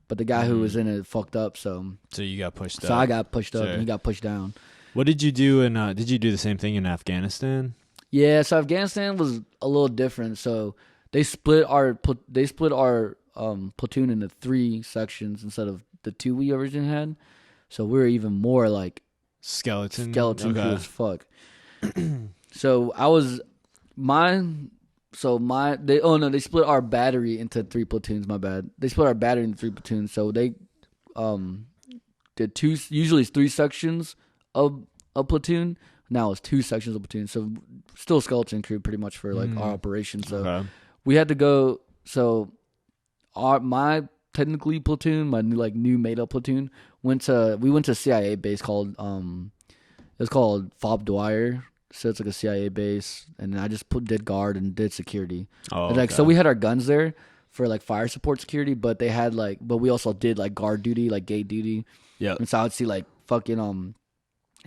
but the guy who was in it fucked up. So you got pushed up. So I got pushed up Sure. and he got pushed down. What did you do? And did you do the same thing in Afghanistan? Yeah, so Afghanistan was a little different. So they split our platoon into 3 sections instead of the 2 we originally had. So we were even more like skeleton crew as fuck. So they split our battery into 3 platoons. My bad. They split our battery into 3 platoons. So they did usually it's 3 sections of a platoon. Now it's 2 sections of platoon. So still skeleton crew pretty much for like our operation. So we had to go. So my technically platoon, my new made up platoon we went to a CIA base called it was called Fob Dwyer. So it's like a CIA base, and I just did guard and did security. Oh, and, like, so we had our guns there for like fire support security, but we also did like guard duty, like gate duty. Yeah. And so I would see like fucking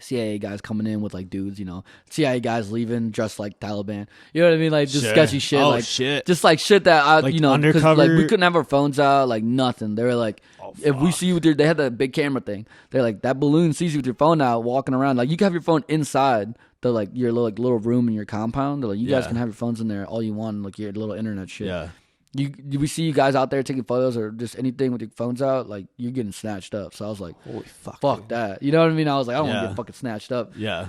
CIA guys coming in with like dudes, you know, CIA guys leaving dressed like Taliban. You know what I mean? Like just sketchy shit. Oh like, shit. Just like shit that like you know, undercover. like we couldn't have our phones out, like nothing. They were like, if we see you with they had that big camera thing. They're like, that balloon sees you with your phone out, walking around. Like you can have your phone inside the like your little room in your compound. They're like, you guys can have your phones in there all you want, like your little internet shit. Yeah. We see you guys out there taking photos or just anything with your phones out, like you're getting snatched up. So I was like, holy fuck that. You know what I mean? I was like, I don't want to Yeah. get fucking snatched up. Yeah.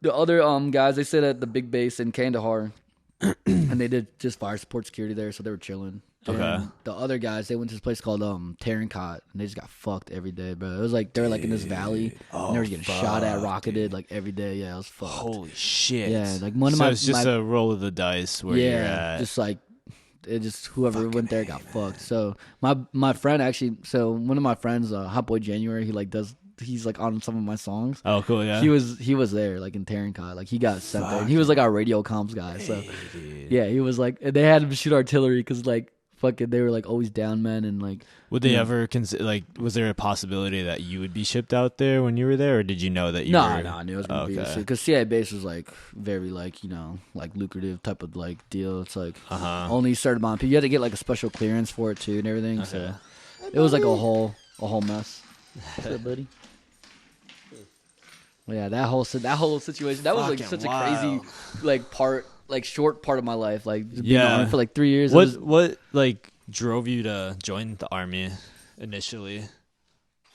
The other guys, they sit at the big base in Kandahar, and they did just fire support security there, so they were chilling. Okay. And the other guys, they went to this place called Tarankot, and they just got fucked every day, bro. It was like they were like in this valley, and they were getting shot at, rocketed like every day. Yeah, it was fucked. Holy shit. Yeah, like one of my. It's just a roll of the dice where you're at. Just like. It just whoever went there got fucked. So my friend actually, so one of my friends, Hot Boy January, he's like on some of my songs. Oh, cool, yeah. He was there, like in Tarankot, like he got sent there. And he was like our radio comms guy. So yeah, he was like, and they had him shoot artillery because like fucking they were like always down men and like. Would they ever consider, like, was there a possibility that you would be shipped out there when you were there, or did you know that you were? No, I knew it was gonna be because CIA base was like very like, you know, like lucrative type of like deal. It's like only a certain amount of people. You had to get like a special clearance for it too and everything. Okay. So it was like a whole mess. What's up, buddy? Well, yeah, that whole situation. That was like such a crazy short part of my life. Like being on for like 3 years. What like drove you to join the army initially?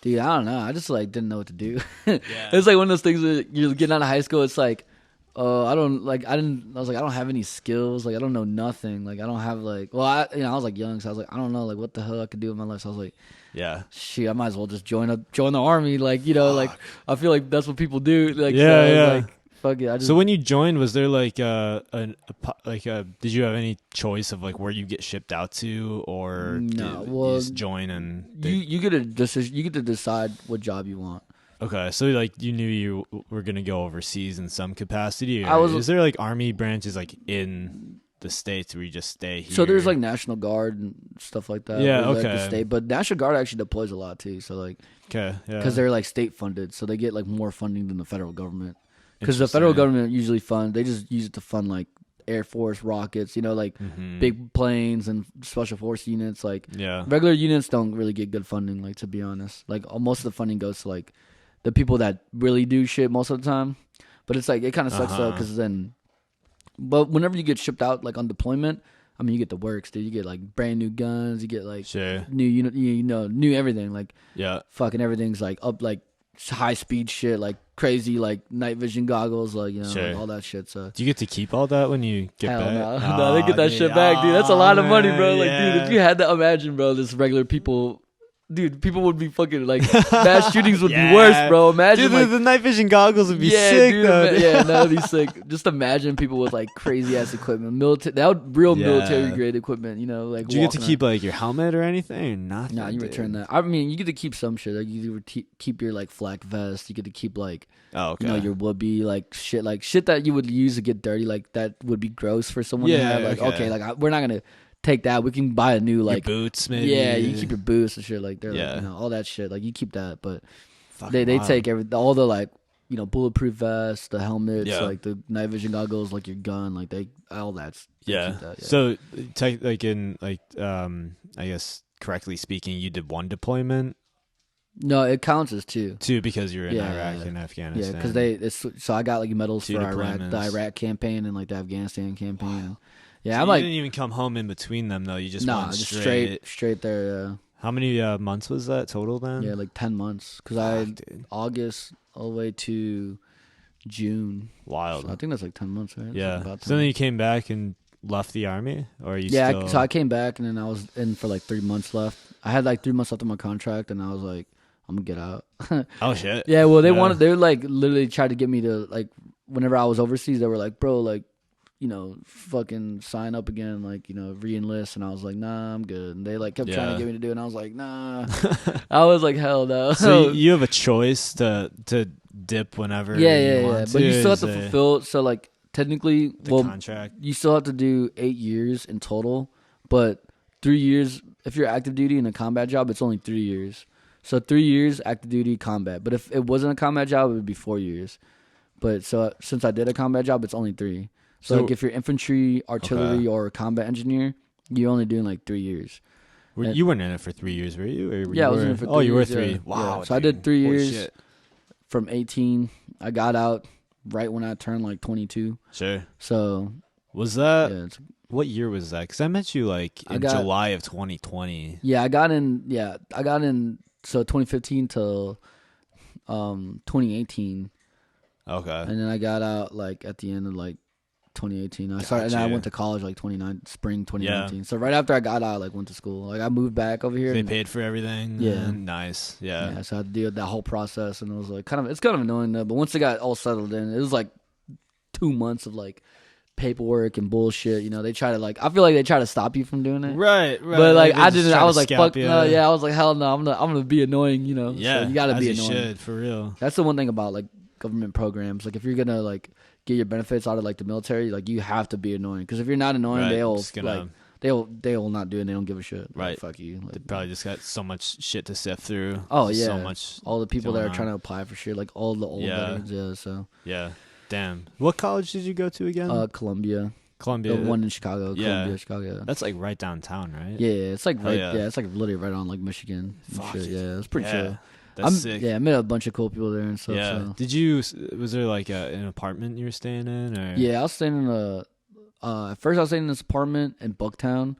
Dude, I don't know. I just like didn't know what to do. It's like one of those things that you're getting out of high school. It's like, I was like, I don't have any skills. Like, I don't know nothing. Like, I don't have like, I was like young, so I was like, I don't know like what the hell I could do with my life. So I was like, yeah, shit, I might as well just join the army. Like, you know, like I feel like that's what people do. Like, like, fuck it. So when you joined, was there like did you have any choice of like where you get shipped out to, or no? You just join and you get to decide what job you want. Okay, so like you knew you were gonna go overseas in some capacity. Is there like army branches like in the States where you just stay here? So there's like National Guard and stuff like that. Yeah, like, okay. the state, but National Guard actually deploys a lot too. So like, okay, yeah, because they're like state funded, so they get like more funding than the federal government. Because the federal government usually they just use it to fund like Air Force rockets, you know, like big planes and special force units. Like regular units don't really get good funding. Like, to be honest, like most of the funding goes to like the people that really do shit most of the time. But it's like it kind of sucks though, because then, but whenever you get shipped out like on deployment, I mean, you get the works, dude. You get like brand new guns, you get like new, new everything, like fucking everything's like up, like high speed shit, like crazy, like night vision goggles, like like, all that shit. So do you get to keep all that when you get back? No, they get that shit back, dude. That's a lot of money, bro. Like, dude, if you had to imagine, bro, this regular people. Dude, people would be fucking like mass shootings would be worse, bro. Imagine dude, the night vision goggles would be sick, dude, though. That'd be sick. Just imagine people with like crazy ass equipment, military grade equipment. Like. Do you get to keep like your helmet or anything? Or nothing. Nah, you return that. I mean, you get to keep some shit. Like you keep your like flak vest. You get to keep like your would-be like shit that you would use to get dirty. Like that would be gross for someone to have. Like we're not gonna take that. We can buy a new like your boots, maybe. Yeah, you keep your boots and shit like they're like, all that shit. Like you keep that, but they take all the like bulletproof vests, the helmets, like the night vision goggles, like your gun, like all that's keep that, So like in like I guess correctly speaking, you did one deployment. No, it counts as two. Two because you're in Iraq and Afghanistan. Yeah, because so I got like medals for Iraq, the Iraq campaign and like the Afghanistan campaign. Wow. Yeah, so you didn't even come home in between them though. You just went straight there. Yeah. How many months was that total then? Yeah, like 10 months. Because August all the way to June. Wild. So I think that's like 10 months, right? Yeah. So then you came back and left the army, or are you? Yeah. Still... So I came back and then I was in for like 3 months left. I had like 3 months left of my contract, and I was like, I'm gonna get out. Oh shit. Yeah. Well, they were like literally tried to get me to like whenever I was overseas, they were like, bro, like. Fucking sign up again, like, re-enlist. And I was like, nah, I'm good. And they like kept trying to get me to do it. And I was like, nah. I was like, hell no. So you have a choice to dip whenever you want to. But you still have to fulfill. So like technically, contract. You still have to do 8 years in total. But 3 years, if you're active duty in a combat job, it's only 3 years. So 3 years active duty combat. But if it wasn't a combat job, it would be 4 years. But so since I did a combat job, it's only 3. So like if you're infantry, artillery, or combat engineer, you're only doing like 3 years. You weren't in it for 3 years, were you? I was in it for 3 years. Oh, you were 3. Yeah. Wow. Yeah. So I did 3 years from 18. I got out right when I turned like 22. Sure. So was that what year was that? Because I met you like in July of 2020. Yeah, I got in. So 2015 till 2018. Okay. And then I got out like at the end of like 2018. I started, and I went to college like spring 2019. So right after I got out, I like went to school. Like I moved back over here. They paid for everything. Yeah, nice. Yeah. So I had to deal with that whole process, and it was like it's kind of annoying though. But once it got all settled in, it was like 2 months of like paperwork and bullshit. They try to like. I feel like they try to stop you from doing it. Right. But like I didn't. I was like, fuck no. Yeah, I was like, hell no. I'm gonna be annoying. Yeah. So you gotta be annoying. You should, for real. That's the one thing about like government programs. Like if you're gonna like get your benefits out of like the military, like you have to be annoying, because if you're not annoying, they'll not do it. They don't give a shit. Right. Like, fuck you. Like, they probably just got so much shit to sift through. Oh yeah. So much. All the people that are trying to apply for shit, like all the old veterans. Yeah. So. Yeah. Damn. What college did you go to again? Columbia. The one in Chicago. Columbia, Chicago. That's like right downtown, right? Yeah. It's like it's like literally right on like Michigan. Fuck. Shit. Yeah. It's pretty chill. That's sick. Yeah, I met a bunch of cool people there and stuff. Yeah. So. Was there like an apartment you were staying in? Or? Yeah, I was staying in at first I was staying in this apartment in Bucktown,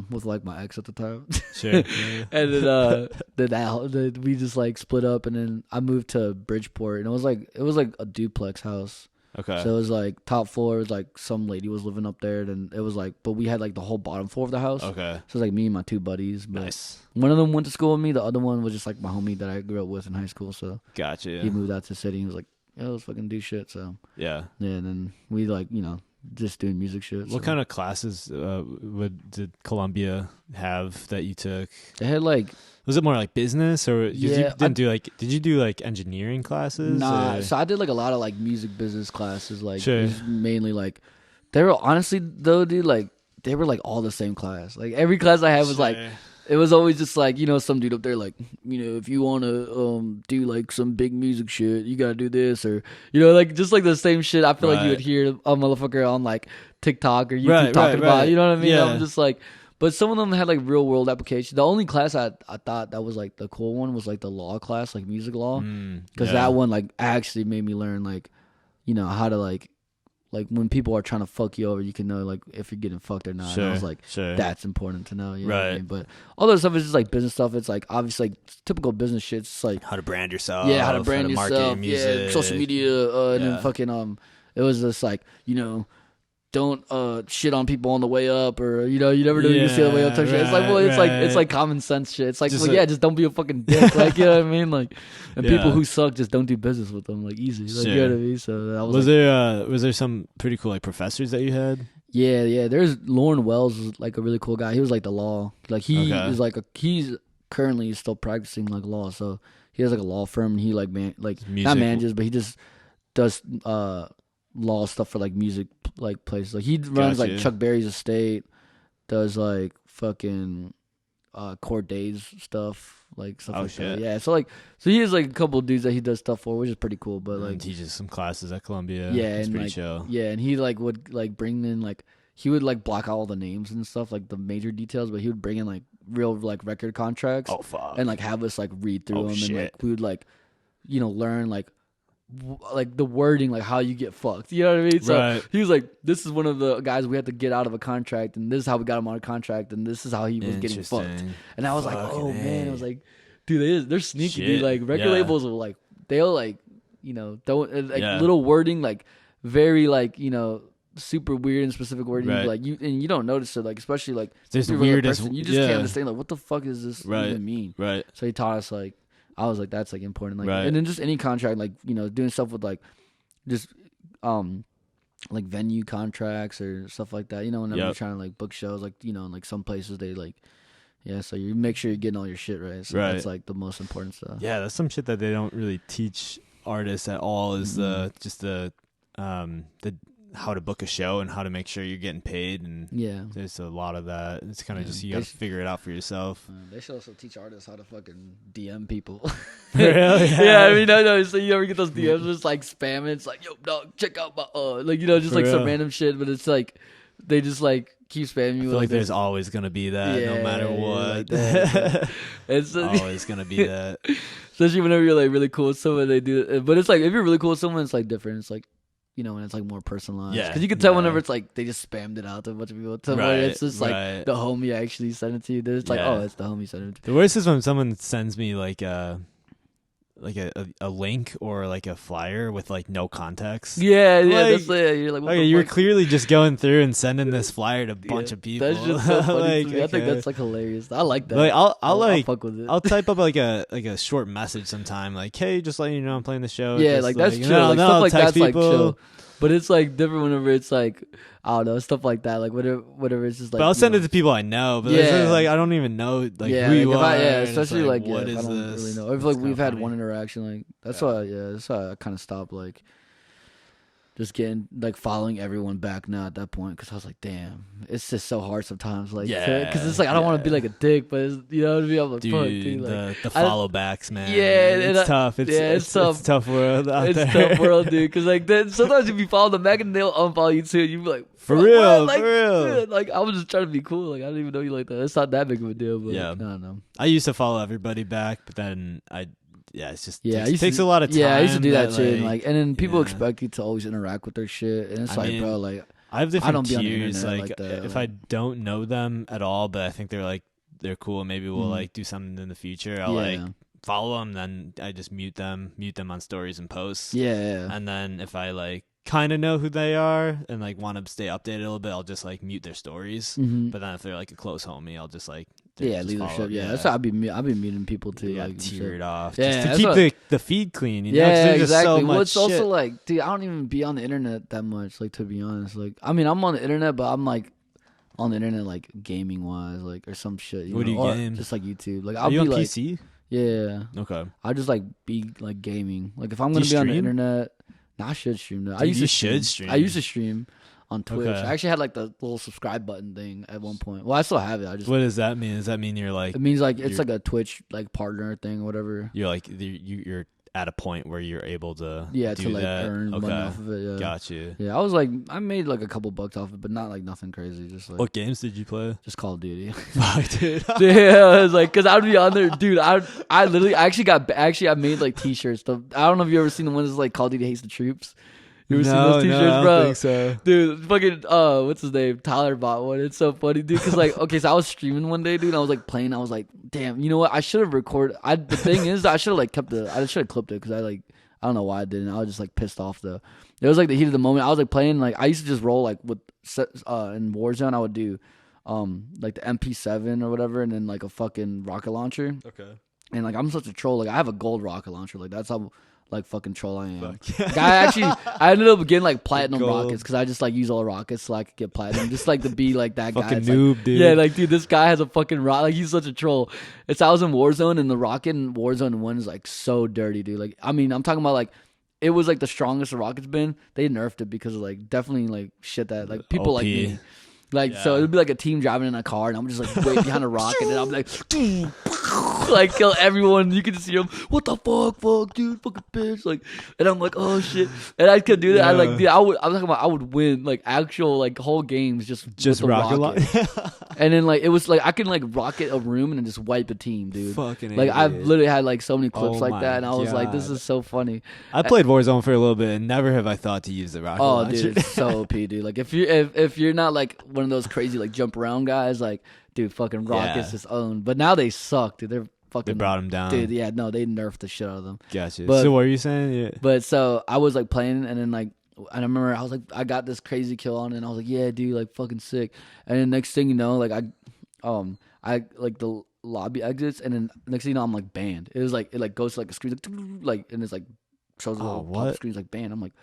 with like my ex at the time. Sure. And then we just like split up, and then I moved to Bridgeport, and it was like a duplex house. Okay. So it was like top floor, it was like some lady was living up there, and it was like, but we had like the whole bottom floor of the house. Okay. So it was like me and my 2 buddies. But nice. One of them went to school with me. The other one was just like my homie that I grew up with in high school. So gotcha. He moved out to the city. He was like, "Yeah, let's fucking do shit." So yeah. And then we like just doing music shit. What kind of classes did Columbia have that you took? They had like. Was it more like business, or you did you do like engineering classes? Nah, so I did like a lot of like music business classes, like mainly like they were honestly though, dude, like they were like all the same class. Like every class I had was like it was always just like, some dude up there like, if you want to do like some big music shit, you gotta do this, or like just like the same shit. I feel like you would hear a motherfucker on like TikTok or YouTube talking about. You know what I mean? Yeah. I'm just like. But some of them had like real world application. The only class I thought that was like the cool one was like the law class, like music law, because that one like actually made me learn like, you know, how to like when people are trying to fuck you over, you can know like if you're getting fucked or not. Sure, and I was like, sure. that's important to know. You know Right. what I mean? But all that stuff is just like business stuff. It's like obviously like typical business shit. It's like How to brand yourself. yeah, how to brand market yourself. your music. Yeah, social media. And then fucking it was just like, you know, don't shit on people on the way up, or you know, you never know you can see on the way up type shit. It's like, well, it's like common sense shit. It's like, just just don't be a fucking dick. Like, you know what I mean? Like, and people who suck, just don't do business with them. Like, easy. Like, you know what I mean? So that was was there some pretty cool like professors that you had? Yeah. There's Lauren Wells was like a really cool guy. He was like the law. Like he is like he's currently still practicing like law. So he has like a law firm. And he like not manages, but he just does law stuff for like music like places. Like he runs like Chuck Berry's estate, does like fucking Court Days stuff, like stuff like that. Yeah, so he has like a couple of dudes that he does stuff for, which is pretty cool. But like teaches some classes at Columbia. Yeah, it's and pretty like chill. Yeah, and he like would like bring in like he would like block out all the names and stuff, like the major details, but he would bring in like real like record contracts. Oh fuck. And like have us like read through them and like we would like, you know, learn like the wording, like how you get fucked, you know what I mean? So he was like, this is one of the guys we had to get out of a contract, and this is how we got him on a contract, and this is how he was getting fucked. And I was like, oh man, I was like, dude, they're sneaky, dude. Like record labels will like, they'll like, you know, don't like little wording, like very like, you know, super weird and specific wording, like you don't notice it, like especially like there's the weirdest, you just can't understand like what the fuck is this even mean? Right. So he taught us like. I was like, that's like important, like, and then just any contract, like, you know, doing stuff with like, just, like venue contracts or stuff like that. You know, whenever you're trying to like book shows, like, you know, in like some places they like, so you make sure you're getting all your shit right. So that's like the most important stuff. Yeah, that's some shit that they don't really teach artists at all. Is the how to book a show and how to make sure you're getting paid, and there's a lot of that. It's kind of just you got to figure it out for yourself. They should also teach artists how to fucking DM people. Really? Yeah, I mean, no. So you ever get those DMs just like spamming? It's like, yo, dog, check out my like, you know, just for like some random shit, but it's like they just like keep spamming you. I feel like there's always gonna be that, no matter what. Like it's always gonna be that. Especially whenever you're like really cool with someone, they do it. But it's like if you're really cool with someone, it's like different. It's like, you know, when it's like more personalized. Yeah. Because you can tell whenever it's like they just spammed it out to a bunch of people. It's just like the homie actually sent it to you. It's like, oh, it's the homie sent it to you. The worst is when someone sends me like a link or like a flyer with like no context. Yeah, like, that's you're like, okay, you're clearly just going through and sending this flyer to a bunch of people. That's just so funny to me. I think that's like hilarious. I like that. Like I'll like fuck with it. I'll type up like a short message sometime, like, hey, just letting you know I'm playing the show. Yeah, just like that's chill. Like stuff like that's like chill. But it's like different whenever it's like, I don't know, stuff like that. Like whatever it's just like. But I'll send it to people I know. But it's like I don't even know like who you are. Especially like what is I don't this? really know. If like we've had one interaction, like that's why I kind of stopped like just getting like following everyone back now at that point, because I was like, damn, it's just so hard sometimes. Like, because it's like I don't want to be like a dick, but it's, you know, to be able to dude, like, the follow backs, man. Yeah, it's tough. It's tough. It's a tough world out there. It's a tough world, dude. Because like then sometimes you be following them back and they'll unfollow you too. You be like, for real, like, for real. Dude, like I was just trying to be cool. Like I didn't even know you like that. It's not that big of a deal. But I don't know. I used to follow everybody back, but then it's just it takes a lot of time. Yeah, I used to do that too. And then people expect you to always interact with their shit, and it's like, bro, like I have different tiers. Like that, if I don't know them at all, but I think they're cool, maybe we'll like do something in the future. I'll like follow them, then I just mute them on stories and posts. Yeah. And then if I like kind of know who they are and like want to stay updated a little bit, I'll just like mute their stories. But then if they're like a close homie, I'll just like leave their shit. Yeah, that's how I've been muting people too. Yeah, like tear it off. Yeah, just to keep the feed clean. You know? Exactly. So Well, it's shit. also like, dude, I don't even be on the internet that much. Like, to be honest, like, I mean, I'm on the internet, but I'm like on the internet like gaming wise, like, or some shit. What do you game? Just like YouTube. Like, Are I'll you be on like, PC? Yeah. Okay. I just like be like gaming. Like, if I'm gonna be on the internet, I should stream that. I used to stream on Twitch. Okay. I actually had like the little subscribe button thing at one point. Well, I still have it. What does that mean? Does that mean you're like? It means like it's like a Twitch like partner thing or whatever. You're like you're at a point where you're able to Yeah, do to like that. earn Okay. money off of it. Yeah. Got you. Yeah, I was like, I made like a couple bucks off it, but not like nothing crazy. Just like What games did you play? just Call of Duty. Fuck, dude. Yeah, I was like, cause I'd be on there, dude. I literally I made like t-shirts. I don't know if you ever seen the ones that's like Call of Duty hates the troops. You ever seen those t-shirts, I don't bro? think so. Dude, fucking what's his name? Tyler bought one. It's so funny, dude. Cause like, okay, so I was streaming one day, dude. And I was like playing. I was like, damn, you know what? I should have recorded. The thing is, I should have like I should have clipped it, cause I don't know why I didn't. I was just like pissed off though. It was like the heat of the moment. I was like playing, like I used to just roll like with in Warzone. I would do like the MP7 or whatever, and then like a fucking rocket launcher. Okay. And like I'm such a troll. Like I have a gold rocket launcher. Like that's how like fucking troll I am. Fuck. Like, I ended up getting like platinum Gold. rockets because I just like use all the rockets so I could get platinum. Just like to be like that guy. Fucking It's noob, like, dude. Yeah, like dude, this guy has a fucking rock. Like he's such a troll. It's I was in Warzone and the rocket in Warzone 1 is like so dirty, dude. Like I mean, I'm talking about like it was like the strongest the rocket's been. They nerfed it because of like definitely like shit that like people OP. like me. Like so, Yeah. it'd be like a team driving in a car, and I'm just like way behind a rocket, and I'm like, like kill everyone. You can see them. What the fuck, dude, fucking bitch. Like, and I'm like, oh shit, and I could do that. I like, dude, I was talking about, I would win like actual like whole games just with the rocket. and then like it was like I can like rocket a room and then just wipe a team, dude. Fucking like I've idiot. literally had like so many clips Oh like my that, and I was like, this God. is so funny. I played Warzone for a little bit, and never have I thought to use the rocket Oh, launcher. dude, it's so OP, dude. Like if you're not like one of those crazy like jump around guys, like dude, fucking Rockets Yeah. is owned. But now they suck, dude. They're fucking. They brought him down. Dude, yeah, no, they nerfed the shit out of them. Gotcha. But- So what were you saying? Yeah. But so I was like playing, and then like I remember I was like I got this crazy kill on it, and I was like, yeah, dude, like fucking sick. And then next thing you know, like I like the lobby exits, and then next thing you know, I'm like banned. It was like it like goes to like a screen like and it's like shows a little pop what? screens like banned. I'm like.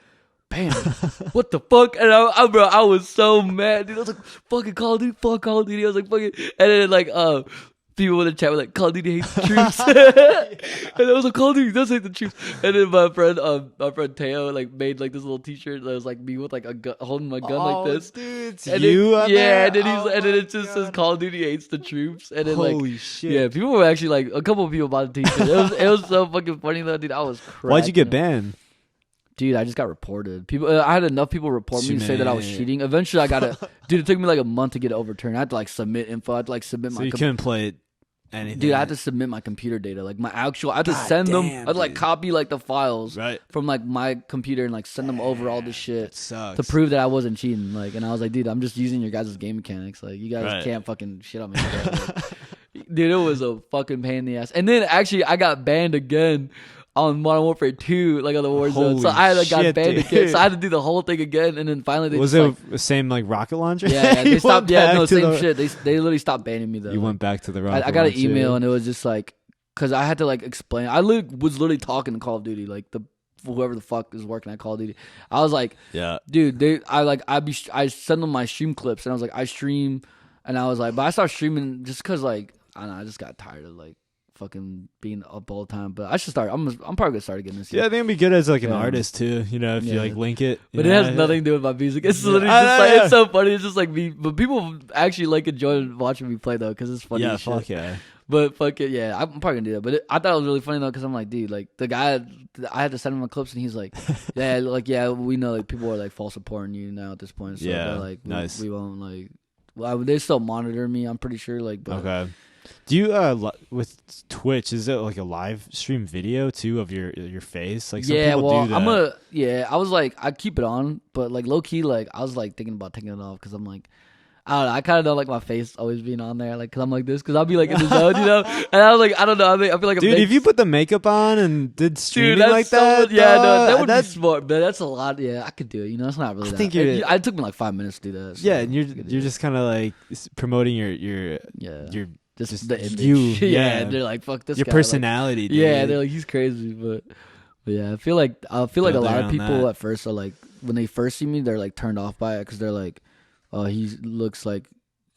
Bam! What the fuck? And I was so mad, dude. I was like, "Fucking Call of Duty, fuck Call of Duty." I was like, "Fucking," and then like people in the chat were like, "Call of Duty hates the troops," and I was like, "Call of Duty does hate the troops." And then my friend Teo like made like this little T-shirt that was like me with like a gun, holding my gun like this. Dude, it's And you then, on yeah, there? and then Oh and then my it just says God. Call of Duty hates the troops, and then Holy like shit. yeah, people were actually like a couple of people bought the T-shirt. It was so fucking funny though, dude. I was crying. Why'd you get banned? Dude, I just got reported. People, I had enough people report me and say that I was Man. cheating. Eventually, I got it. Dude, it took me like a month to get it overturned. I had to like submit info. I had to like submit So my. you couldn't play anything. Dude, I had to submit my computer data, like my actual. I had to God send them. damn, I had to like dude. copy like the files Right. from like my computer and like send them over all this shit That sucks. to prove that I wasn't cheating. Like, and I was like, dude, I'm just using your guys' game mechanics. Like, you guys Right. can't fucking shit on me. Like, dude, it was a fucking pain in the ass. And then actually, I got banned again. On Modern Warfare 2, like on the Warzone. Holy So I like, got shit, banned dude. again. So I had to do the whole thing again. And then finally they Was just, it like, the same like rocket launcher? yeah, You they stopped. went Yeah, back no, to same the- shit. They literally stopped banning me though. You Like, went back to the rocket I got an launcher. email and it was just like, because I had to like explain. I was literally talking to Call of Duty, like whoever the fuck is working at Call of Duty. I was like, Yeah. dude, I send them my stream clips and I was like, I stream, and I was like, but I started streaming just because like I don't know, I just got tired of like fucking being up all the time. But I should start. I'm probably gonna start again this year. Yeah, I think it'd be good as like an Yeah. artist too. You know, if you Yeah. like link it. But you it know? has nothing to do with my music. It's Yeah. literally I just know, like yeah. it's so funny. It's just like me, but people actually like enjoy watching me play though because it's funny. Yeah, as shit. fuck yeah. But fuck it, yeah, I'm probably gonna do that. But I thought it was really funny though because I'm like, dude, like the guy, I had to send him my clips and he's like, yeah, like yeah, we know like people are like false supporting you now at this point. So Yeah, they're like, nice. we won't like. Well, they still monitor me. I'm pretty sure. Like, but Okay. Do you with Twitch? Is it like a live stream video too of your face? Like some yeah, people well, do that. I was like, I keep it on, but like low key, like I was like thinking about taking it off because I'm like, I don't know, I kind of don't like my face always being on there, like because I'm like this, because I'll be like in the zone, you know. And I was like, I don't know, I feel like Dude, if you put the makeup on and did streaming that's like so, that, yeah, no, that would that's be smart, but that's a lot. Yeah, I could do it. You know, it's not really. I that. think you're- It took me like 5 minutes to do that. So yeah, and I could do you're it. just kind of like promoting your yeah, just just the image. you, yeah, yeah. they're like, fuck this your guy. Like, personality. Dude. yeah, they're like, he's crazy, but yeah, I feel like a Build lot of around people that. at first are like, when they first see me, they're like turned off by it because they're like, oh, he looks like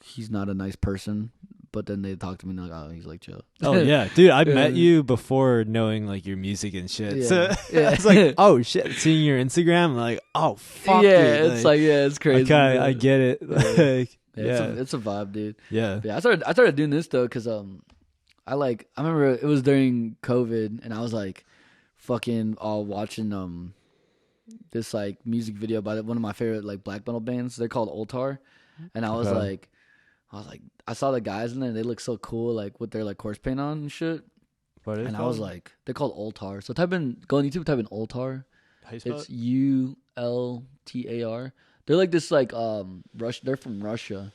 he's not a nice person. But then they talk to me and they're like, oh, he's like chill. Oh yeah, dude, I met Yeah. you before knowing like your music and shit. Yeah. So Yeah. I was like, oh shit, seeing your Instagram, I'm like, oh fuck, yeah, dude. it's like yeah, it's crazy. okay, man. I get it. Like, Yeah, yeah, it's a vibe, dude. yeah. But yeah, I started doing this though because I remember it was during COVID and I was like, fucking watching this like music video by one of my favorite like black metal bands. They're called Oltar, and I was like, I saw the guys in there. They look so cool, like with their like corpse paint on and shit. What is and it I was called? like, they're called Oltar. So go on YouTube, type in Oltar. How you spell It's it? ULTAR. They're like this like They're from Russia.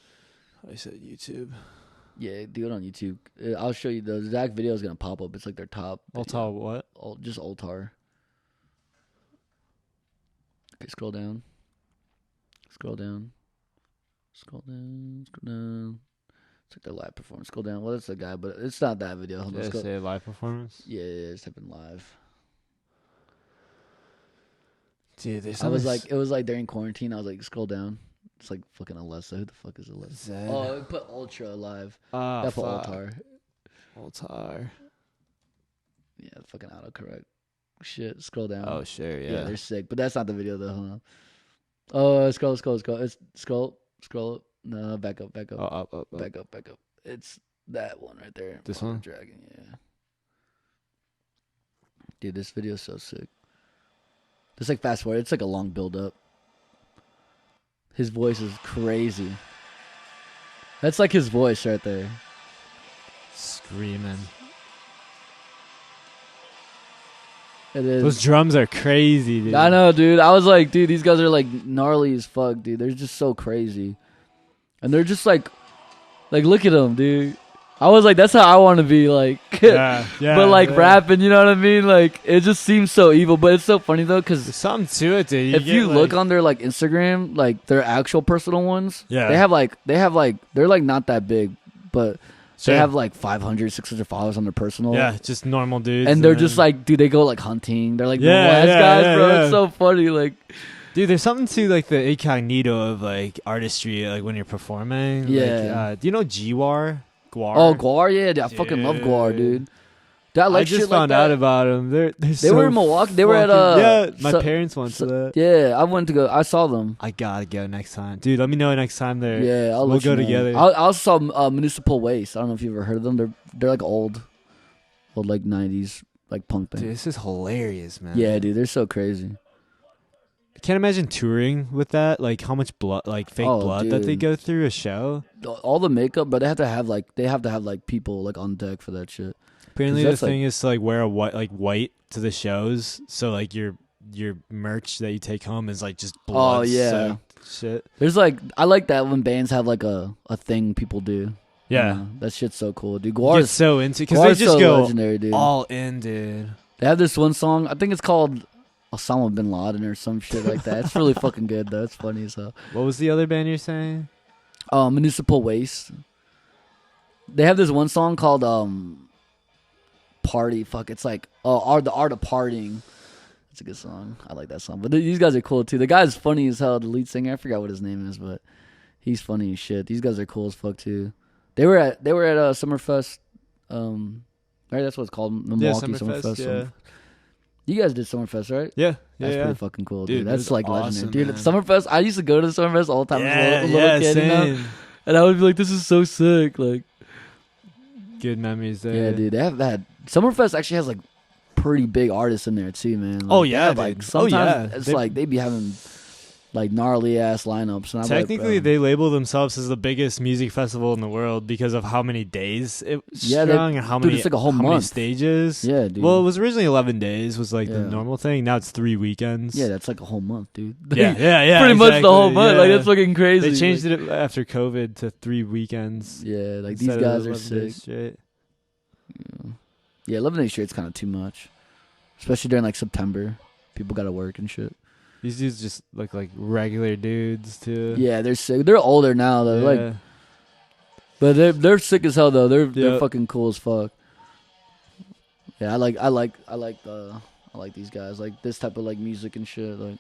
I said YouTube. Yeah, do it on YouTube. I'll show you the exact video is gonna pop up. It's like their top. Altar what? Just Oltar. Okay, scroll down. Scroll down. Scroll down. Scroll down. It's like their live performance. Scroll down. Well, that's the guy, but it's not that video. Hold on, Did I scroll- say live performance? Yeah, just type in live. Dude, there's It was like during quarantine. I was like, scroll down. It's like fucking Alessa. Who the fuck is Alessa? Zed. Oh, put Ultra live. Ah, That's for fuck. Altar. Altar. Yeah, fucking autocorrect. Shit, scroll down. Oh, sure, yeah, yeah. they're sick. But that's not the video though. Hold on. Oh, scroll. It's scroll. No, back up. Oh, up. Back up. It's that one right there. This Fucking one? Dragon, yeah. Dude, this video is so sick. Just like fast forward. It's like a long build up. His voice is crazy. That's like his voice right there. Screaming. It is. Those drums are crazy, dude. I know, dude. I was like, dude, these guys are like gnarly as fuck, dude. They're just so crazy. And they're just like look at them, dude. I was like, that's how I want to be, like, Yeah, but like rapping, you know what I mean? Like, it just seems so evil, but it's so funny though, because There's something to it, dude. if you look on their like Instagram, like their actual personal ones, Yeah. they have like they're like not that big, but Sure. they have like 500, 600 followers on their personal. Yeah, just normal dudes. And they're then- just like, dude, they go like hunting. They're like Yeah, normal ass yeah, guys, yeah, bro. yeah. It's so funny, like. Dude, there's something to like the incognito of like artistry, like when you're performing. Yeah. Like, do you know Gwar? Gwar? Oh, Guar, yeah, dude, I fucking love Guar, dude. That like I just shit like found that. out about them. They were in Milwaukee. They were at yeah. My so- parents went to that. Yeah, I went to go. I saw them. I gotta go next time, dude. Let me know next time they're. Yeah, I'll we'll let you go know. together. I also saw Municipal Waste. I don't know if you've ever heard of them. They're like old like 90s like punk band. Dude, this is hilarious, man. Yeah, dude, they're so crazy. I can't imagine touring with that. Like how much blood, like fake Oh, blood that they dude. go through a show. All the makeup, but they have to have like people like on deck for that shit. Apparently, the that's, like- thing is to like wear a white to the shows, so like your merch that you take home is like just blood. Oh, yeah. shit. There's like I like that when bands have like a thing people do. Yeah, You know, that shit's so cool, dude. get Guar's so into because they Guar's just so go legendary, dude. all in, dude. They have this one song. I think it's called Osama bin Laden or some shit like that. It's really fucking good though. It's funny as hell. What was the other band you're saying? Municipal Waste. They have this one song called Party. Fuck, it's like the art of partying. It's a good song. I like that song. But these guys are cool too. The guy's funny as hell. The lead singer, I forgot what his name is, but he's funny as shit. These guys are cool as fuck too. They were at Summerfest. Right, that's what it's called. Milwaukee Summerfest. Yeah, You guys did Summerfest, right? yeah, That's yeah. pretty fucking cool, Dude, dude. it That's was like awesome, legendary. Dude, man. Summerfest, I used to go to Summerfest all the time as a little kid, you know? same. And I would be like, this is so sick. Like, Good memories there. yeah, dude, they have that. Summerfest actually has like pretty big artists in there too, man. Like, Oh, they yeah, have, dude. like Oh, sometimes yeah. it's They- like they be having like gnarly ass lineups. And I'm Technically, like, they label themselves as the biggest music festival in the world because of how many days it was Yeah, strung and how dude, many, it's like a whole how many month. stages. Yeah, dude. Well, it was originally 11 days was like the Yeah. normal thing. Now it's 3 weekends. yeah, that's like a whole month, dude. yeah. Pretty much the whole month. Like yeah. that's fucking crazy. They changed like, it after COVID to 3 weekends. Yeah, like these instead of guys are 11 days sick. straight. Yeah, 11 days straight is kind of too much, especially during like September. People got to work and shit. These dudes just look like regular dudes too. Yeah, they're sick. They're older now though. Like, but they're sick as hell though. They're Yeah. fucking cool as fuck. Yeah, I like these guys. Like this type of like music and shit. Like,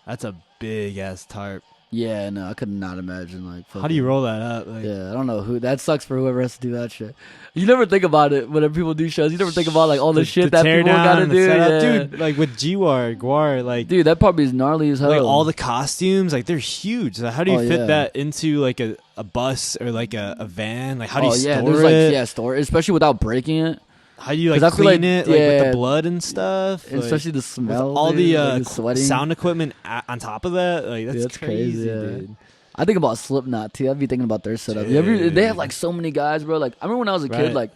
that's a big ass tarp. yeah, no, I could not imagine like. How do you roll that up? Like, Yeah, I don't know who. That sucks for whoever has to do that shit. You never think about it whenever people do shows. You never think about like all the shit that tear people down, gotta the do. setup. Yeah. Dude, like with Gwar, like Dude, that probably is gnarly as hell. like all the costumes, like they're huge. So how do you Oh, fit yeah. that into like a bus or like a van? Like how do you yeah, store there's it? like store, especially without breaking it. how do you 'Cause like I feel clean like- it like with yeah. the blood and stuff? And Like, especially the with smell, all dude, the like the sweating. sound equipment on top of that. Like that's, That's crazy, yeah. dude. I think about Slipknot too. I'd be thinking about their setup. They have Dude. like so many guys, bro. Like I remember when I was a Right. kid, like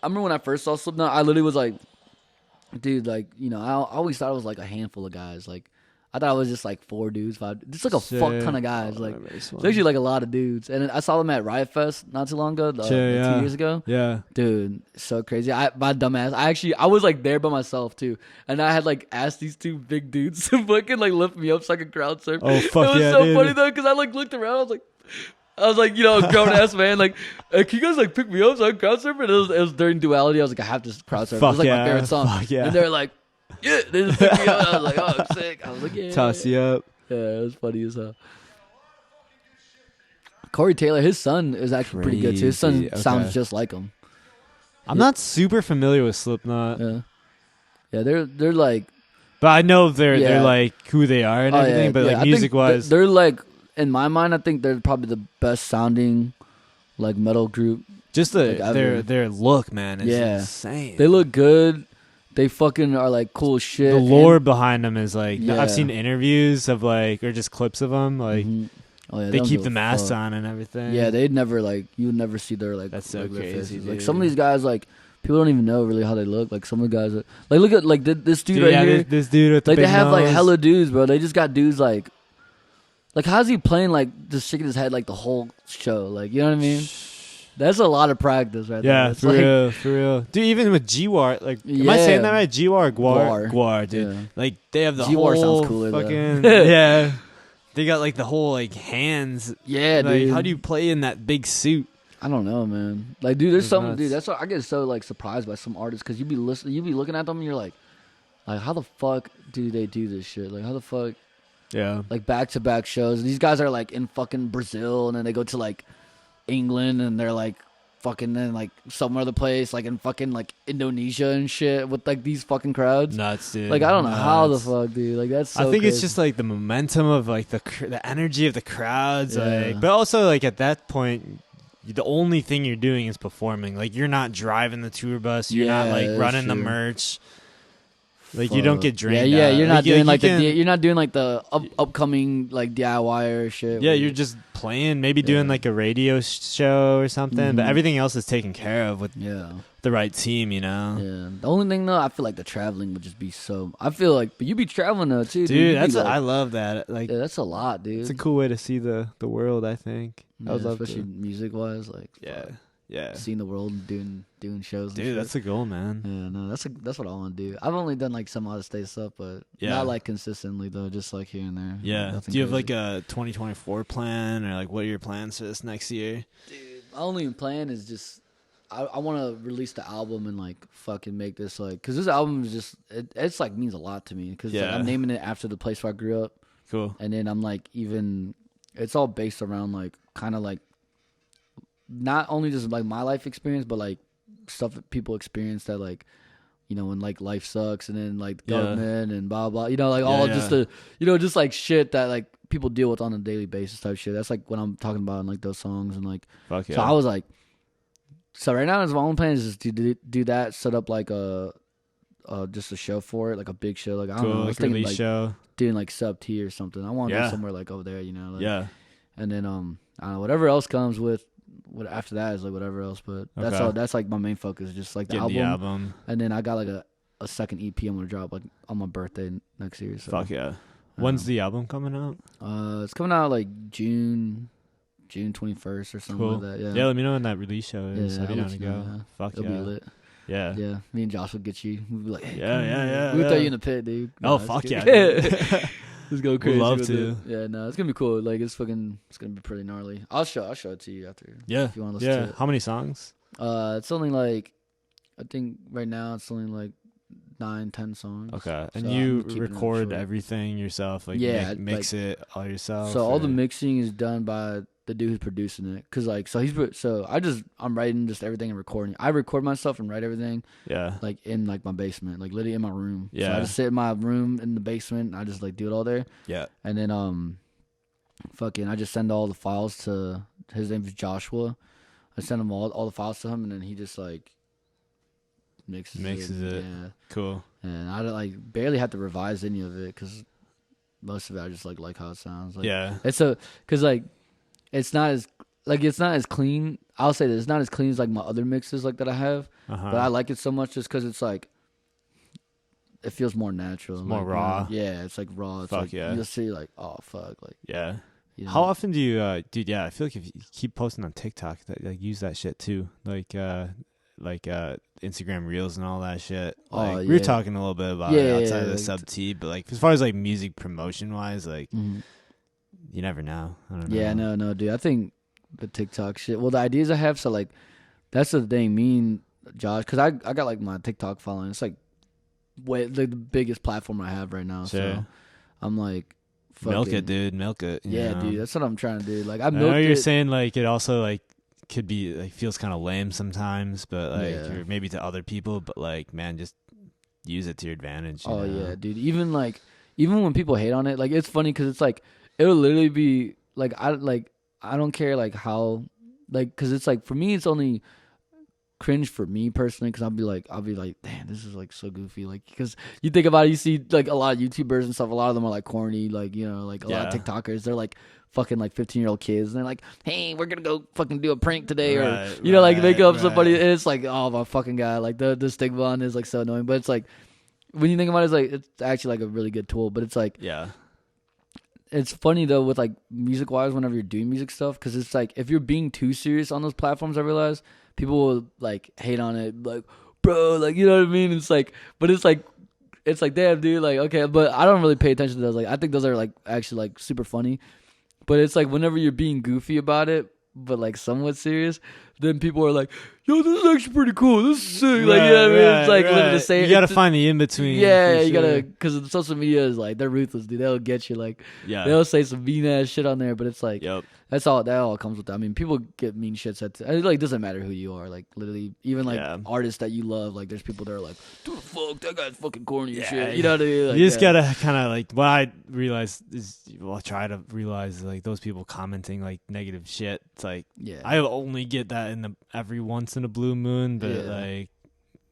I remember when I first saw Slipknot, I literally was like, dude, like, you know, I always thought it was like a handful of guys. Like I thought it was just like 4 dudes, 5. It's like a fuck ton of guys. Like it's actually like a lot of dudes. And I saw them at Riot Fest not too long ago, like 2 years ago. Yeah. Dude, so crazy. My dumbass. I was like there by myself too, and I had like asked these 2 big dudes to fucking like lift me up so I could crowd surf. Oh fuck it was yeah, so dude. funny though, because I like looked around. I was like, you know, a grown ass man. Like, hey, can you guys like pick me up so I can crowd surf? And it was during Duality. I was like, I have to crowd surf. It was like my favorite song. Fuck yeah. And they were like, yeah, they just picked me up. I was like, oh, I'm sick. I was like, yeah. Toss you up. Yeah, it was funny as hell. Corey Taylor, his son is actually pretty good too. His son Crazy. sounds Okay. just like him. I'm not super familiar with Slipknot, Yeah, they're like, but I know they're Yeah. like who they are and everything. But I like think music wise, they're like, in my mind, I think they're probably the best sounding like metal group. just like, ever. their look, man, is Yeah. insane. They look good. They fucking are like cool as shit. The lore behind them is like Yeah. I've seen interviews of like or just clips of them. Like Mhm. Oh, yeah, they don't keep give the a masks fuck. on and everything. Yeah, they'd never like, you would never see their like. That's so regular crazy, faces. Like dude. some of these guys, like people don't even know really how they look. Like some of the guys, like look at like this dude Dude, right yeah, here. this dude with the Like big they have like nose. hella dudes, bro. They just got dudes like how's he playing like just shaking his head like the whole show? Like you know what I mean? That's a lot of practice, right there. Yeah, It's for like, real, for real. Dude, even with Gwar, like, am I saying that right? Gwar, Gwar, dude. Yeah. Like, they have the Gwar sounds whole cooler, though. fucking, yeah. They got, like, the whole, like, hands. Yeah, Like, dude. how do you play in that big suit? I don't know, man. Like, dude, there's It's some nuts. dude. That's why I get so like surprised by some artists because you be looking at them and you're like, how the fuck do they do this shit? Like, how the fuck, Yeah. like back to back shows? These guys are like in fucking Brazil and then they go to like England and they're like fucking in like some other place, like in fucking like Indonesia and shit with like these fucking crowds. Nuts, dude. Like I don't know how the Nuts. fuck, dude. Like that's. So I think it's crazy. just like the momentum of like the energy of the crowds, Yeah. like, but also like at that point, the only thing you're doing is performing. Like you're not driving the tour bus, you're not Yeah, like that's running the true. merch. Like you don't Fuck. get drained. Yeah, out. you're not doing you like can- you're not doing like the upcoming like DIY shit. Yeah, where you're just playing, maybe doing Yeah. like a radio show or something, but Mhm. everything else is taken care of with yeah. the right team, you know. Yeah. The only thing though, I feel like the traveling would just be so. I feel like, but you be traveling though too, dude. Dude, You be that's like, I love that. Like yeah, that's a lot, dude. it's a cool way to see the world, I think. Yeah, I would love especially to. music wise, like Yeah. fuck, Yeah. seeing the world and doing shows. and Dude, shit. that's the goal, man. Yeah, no, that's what I want to do. I've only done like some out of state stuff, but Yeah. not like consistently though, just like here and there. Yeah. Nothing Do you have crazy. like a 2024 plan or like what are your plans for this next year? My only plan is just I want to release the album and like fucking make this like because this album is just it's like means a lot to me because Yeah. I'm naming it after the place where I grew up, Cool. and then I'm like even it's all based around like kind of like not only just like my life experience but like stuff that people experience that like you know when like life sucks and then like the Yeah. government and blah blah you know like all Yeah, just yeah. the you know just like shit that like people deal with on a daily basis type shit. That's like what I'm talking about in like those songs and like. Fuck yeah. So I was like, so right now, my only plan is just to do that, set up like just a show for it, like a big show. Like I don't cool, know, I was like thinking release like show. doing like Sub T or something. I want to Yeah. go somewhere like over there, you know. Like, Yeah. And then I don't know, whatever else comes with what after that is like whatever else. But that's Okay. all. That's like my main focus, just like the Getting album. the album. And then I got like a second EP I'm gonna drop like on my birthday next year. So Fuck yeah. When's the album coming out? it's coming out like June 21st or something Cool. like that. Yeah. Yeah, let me know when that release show is. Yeah, I'll be I'll down let to you go. know, yeah. Fuck It'll yeah. be lit. Yeah. Yeah, me and Josh will get you. We'll be like, hey, Yeah, yeah, yeah, We'll throw yeah. you in the pit, dude. Oh, it's fuck good. yeah, dude. Let's go crazy. love with to. it. Yeah, no, it's gonna be cool. Like it's gonna be pretty gnarly. I'll show it to you after. Yeah. if you want to listen Yeah. to it. How many songs? It's only like, I think right now it's only like 9-10 songs. Okay. And So you I'm keeping it record short. everything yourself? Like, Yeah, mix it all yourself? So all the or- mixing is done by the dude who's producing it. Cause like, I'm writing just everything and recording. I record myself and write everything Yeah. like in like my basement, like literally in my room. So Yeah. I just sit in my room in the basement and I just like do it all there. Yeah. And then I just send all the files to his name is Joshua. I send him all the files to him and then he just like mixes it. Yeah. Cool. And I don't like barely have to revise any of it because most of it I just like how it sounds. Like, Yeah. It's because like it's not as clean. I'll say that it's not as clean as like my other mixes like that I have, but I like it so much just because it's like it feels more natural, more like, raw. Yeah, it's like raw. It's Fuck like, yeah. You'll see like fuck like yeah. You know? How often do you, dude? Yeah, I feel like if you keep posting on TikTok, that like use that shit too, like Instagram Reels and all that shit. Like we were talking a little bit about it outside of the sub T, but like as far as like music promotion wise, like you never know. I don't know. Yeah, no, dude. I think the TikTok shit. Well, the ideas I have, so like that's the thing. Me and Josh, because I got like my TikTok following. It's like the biggest platform I have right now. Sure. So I'm like. Milk it, dude. Milk it. Yeah, know? dude. That's what I'm trying to do. Like I know you're saying like it also like could be like feels kind of lame sometimes, but like or maybe to other people, but like man, just use it to your advantage. You know? Yeah, dude. Even when people hate on it, like it's funny because it's like it'll literally be like I don't care like how like because it's like for me it's only cringe for me personally because I'll be like damn, this is like so goofy, like because you think about it, you see like a lot of YouTubers and stuff, a lot of them are like corny, like you know, like a lot of TikTokers, they're like fucking like 15-year-old kids and they're like, hey, we're gonna go fucking do a prank today, or you know, like make up somebody, and it's like, oh my fucking god, like the stigma on is like so annoying, but it's like when you think about it, it's like it's actually like a really good tool, but it's like it's funny though with like music wise whenever you're doing music stuff, because it's like if you're being too serious on those platforms, I realize people will like hate on it, like bro, like you know what I mean. It's like, but it's like damn, dude, like okay, but I don't really pay attention to those. Like I think those are like actually like super funny, but it's like whenever you're being goofy about it, but like somewhat serious, then people are like, yo, this is actually pretty cool. This is sick. Like, you know what I mean? It's like literally the same. You gotta find the in between. Yeah, you gotta, because social media is like, they're ruthless, dude. They'll get you. Like, they'll say some mean ass shit on there, but it's like, that all comes with that. I mean, people get mean shit said to, it like doesn't matter who you are. Like, literally, even like artists that you love, like, there's people that are like, dude, fuck, that guy's fucking corny and shit. You know what I mean? Like, you just gotta kind of like, what I realize is, well, try to realize like those people commenting like negative shit. It's like, I only get that in every once in a blue moon, but like,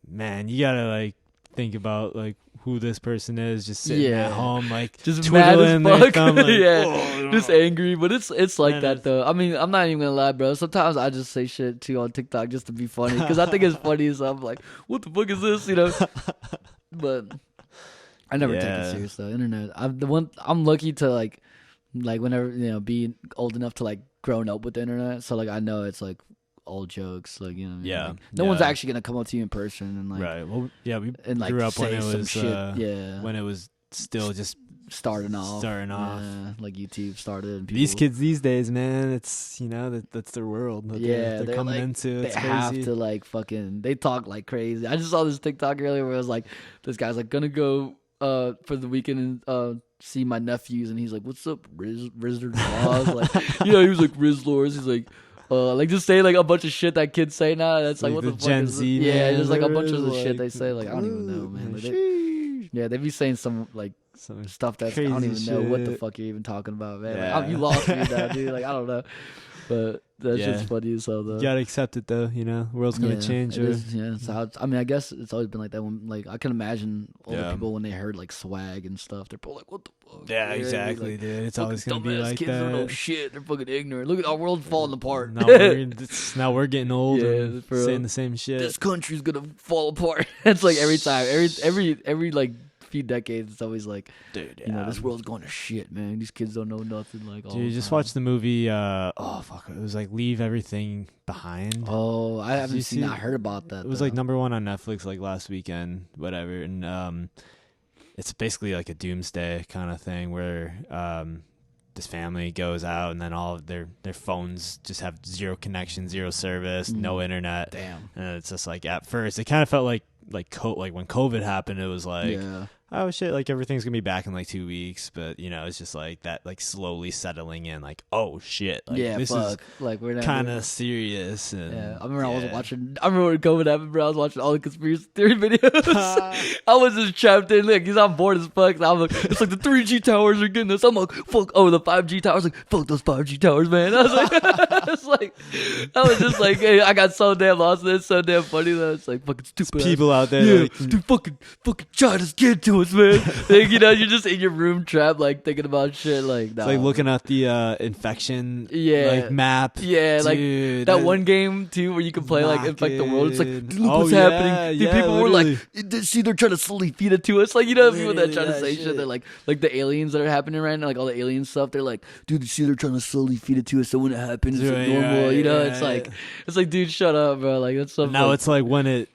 man, you gotta like think about like who this person is, just sitting at home, like just twiddling their thumb, like, just angry. But it's like that though. I mean, I'm not even gonna lie, bro. Sometimes I just say shit too on TikTok just to be funny because I think it's funny. So I'm like, what the fuck is this, you know? But I never take it serious though. Internet, I'm lucky to like whenever, you know, be old enough to like grown up with the internet, so like I know it's like old jokes, like, you know what I mean? Like, no one's actually gonna come up to you in person and like, well, we and, like, grew up when it was shit. when it was still just starting off, like YouTube started, and people, these kids these days, man, it's, you know, that's their world that they're coming like, into. It's they crazy. have to like fucking, they talk like crazy. I just saw this TikTok earlier where it was like, this guy's like gonna go for the weekend and see my nephews, and he's like, what's up, Rizzard Laws? Like, you know, he was like, Riz Lords. He's like just say like a bunch of shit that kids say now. That's like what the fuck Gen is Z, this? Yeah, just like a bunch of the like, shit they say. Like I don't even know, man. Like, they be saying some like some stuff that I don't even know what the fuck you're even talking about, man. Yeah. Like, you lost me now, dude. Like I don't know, but that's just funny as hell, though. You gotta accept it though. You know, the world's gonna change. So I mean, I guess it's always been like that. When like I can imagine older people when they heard like swag and stuff, they're probably like, "What the fuck?" Yeah, exactly, like, dude. It's always gonna be like kids that. Don't know shit. They're fucking ignorant. Look at our world's falling apart. Now we're getting old and saying the same shit. This country's gonna fall apart. It's like every time, every like few decades, it's always like, dude, you know, this world's going to shit, man. These kids don't know nothing. Like, dude, just watch the movie. It was like Leave Everything Behind. Oh, I haven't seen. I heard about that. It was like #1 on Netflix like last weekend, whatever. And it's basically like a doomsday kind of thing where this family goes out and then all of their phones just have zero connection, zero service, no internet. Damn. And it's just like at first it kind of felt like when COVID happened, it was like, oh shit, like everything's gonna be back in like 2 weeks, but you know, it's just like that, like slowly settling in, like, oh shit, like this is like we're kind of serious. And I remember I remember when COVID happened, bro. I was watching all the conspiracy theory videos. I was just trapped in, like, because I'm bored as fuck. So I'm like, it's like the 3G towers are getting us. I'm like, fuck, the 5G towers, like, fuck those 5G towers, man. I was like, I was just like, hey, I got so damn lost in it. It's so damn funny though. It's like fucking stupid people out there, yeah, like, dude, fucking China's getting to us, man. Like, you know, you're just in your room trapped, like thinking about shit, like, nah. It's like looking at the infection, like map. Yeah, dude, like that one game too where you can play like infect the world. It's like, dude, look what's yeah, happening. Dude, yeah, people literally. were like, see, they're trying to slowly feed it to us. Like, you know, people that try to Literally say that shit. They're like the aliens that are happening right now, like all the alien stuff. They're like, dude, you see, they're trying to slowly feed it to us. So when it happens, it's like normal. You know, it's like, dude, shut up, bro. Like that's something. Now it's like when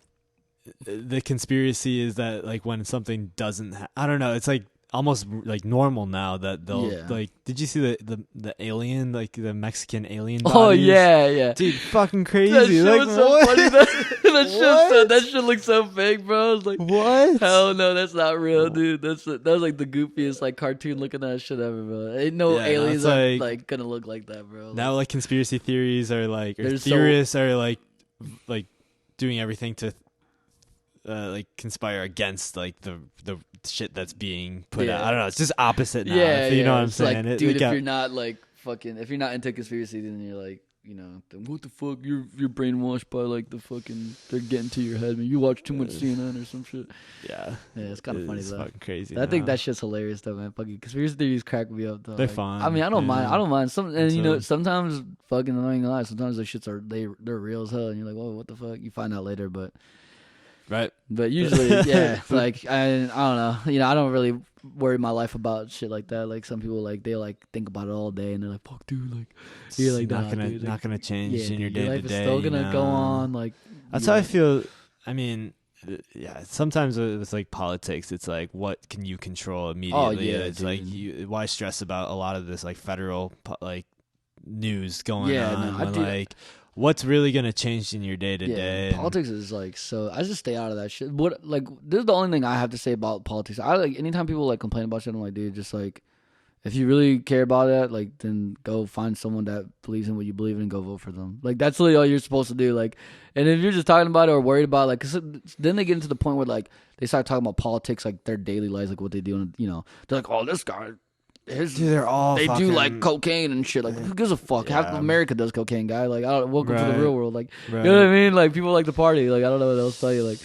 the conspiracy is that like when something doesn't I don't know, it's like almost like normal now that they'll like, did you see the alien, like the Mexican alien bodies? Oh yeah dude, fucking crazy. That shit like was so what? funny. That shit looked so fake, bro. I was like, what? Hell no, that's not real, dude. That was like the goofiest like cartoon looking at shit ever, bro. Ain't no aliens are like gonna look like that, bro. Now like conspiracy theories are like, or There's theorists are like doing everything to like conspire against like the shit that's being put out. I don't know. It's just opposite now. You know what I'm saying? Like, dude, if you're not like fucking, if you're not into conspiracy, then you're like, you know, then what the fuck? You're brainwashed by like the fucking. They're getting to your head, man. You watch too much CNN or some shit. Yeah, it's kind of funny though. Fucking crazy. I think that shit's hilarious though, man. Fucking conspiracy theories crack me up though. They're like, fun. I mean, I don't mind. Some, and you know, sometimes fucking annoying lie. Sometimes those shits they're real as hell, and you're like, whoa, what the fuck? You find out later, but. Right. But usually, like I don't know. You know, I don't really worry my life about shit like that. Like some people, like they like think about it all day, and they're like, "Fuck, dude, like you're like not gonna change in your day to day. Your life is still gonna go on." Like that's how I feel. I mean, yeah. Sometimes it's like politics. It's like, what can you control immediately? It's like, why stress about a lot of this like federal like news going on? Like, what's really gonna change in your day to day? Politics is like, so I just stay out of that shit. What, like, this is the only thing I have to say about politics. I like, anytime people like complain about shit, I'm like, dude, just like, if you really care about that, like, then go find someone that believes in what you believe in and go vote for them. Like, that's really all you're supposed to do. Like, and if you're just talking about it or worried about it, like, cause then they get into the point where like they start talking about politics, like their daily lives, like what they do, and you know, they're like, oh, this guy. Dude, they're all they do like cocaine and shit. Like, who gives a fuck? Half of America does cocaine, guy. Like, welcome to the real world. Like, you know what I mean? Like, people like to party. Like, I don't know what else to tell you. Like,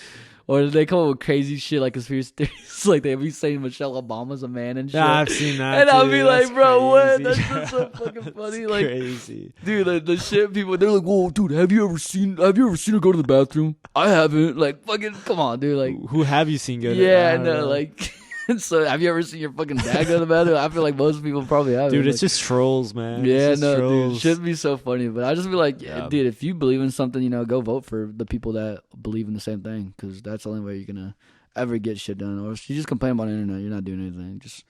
or they come up with crazy shit like conspiracy theories. Like, they be saying Michelle Obama's a man and shit. Yeah, I've seen that. And I'll be like, bro, what? That's just so fucking funny. Like, crazy, dude. The shit people, they're like, whoa, dude, have you ever seen her go to the bathroom? I haven't. Like, fucking, come on, dude. Like, who have you seen go to? Yeah, no, like. So, have you ever seen your fucking dad go to the bathroom? I feel like most people probably have. Dude, it's just trolls, man. Yeah, no, trolls. Dude, shouldn't be so funny. But I just be like, dude, if you believe in something, you know, go vote for the people that believe in the same thing, because that's the only way you're gonna ever get shit done. Or if you just complain about the internet, you're not doing anything. Just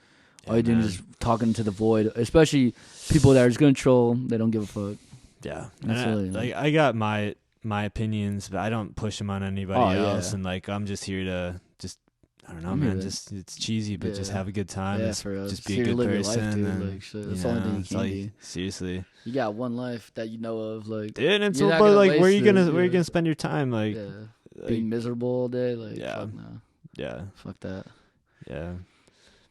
all you're doing is just talking to the void. Especially people that are just gonna troll. They don't give a fuck. Yeah, I got my opinions, but I don't push them on anybody else. And like, I'm just here to just. I don't know, man. Just it's cheesy, but just have a good time. Yeah, for us. Just be a good person. Life, like, shit. That's the only thing you can do. Seriously, you got one life that you know of, like. Dude, and it's but like, where are you gonna spend your time, like being miserable all day, like. Fuck no. Yeah. Fuck that. Yeah.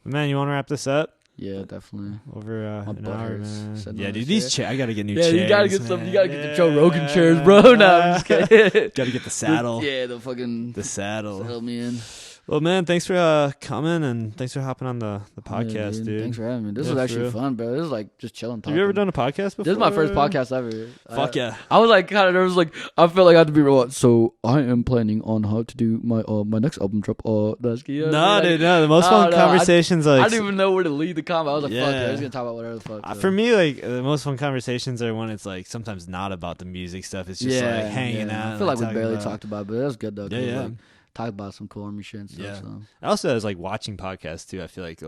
But man, you want to wrap this up? Yeah, definitely. Over an hour, man. Yeah, dude, these chairs. I gotta get new chairs. Yeah, you gotta get some. You gotta get the Joe Rogan chairs, bro. No, I'm just kidding. Gotta get the saddle. The fucking. The saddle. Saddle me in. Well, man, thanks for coming and thanks for hopping on the podcast, dude. Thanks for having me. This was actually fun, bro. This is like just chilling. Talking. Have you ever done a podcast before? This is my first podcast ever. Fuck yeah. I was like kind of nervous. Like I felt like I had to be real. So I am planning on how to do my next album drop. That's dude, no. The most fun conversations. I didn't even know where to lead the combo. I was like, fuck it. I was gonna talk about whatever the fuck. For me, like the most fun conversations are when it's like sometimes not about the music stuff. It's just like hanging out. I feel like we barely talked about it, but that was good though. Yeah. Like, talk about some cool army shit and stuff. Yeah. So. Also, as like watching podcasts too, I feel like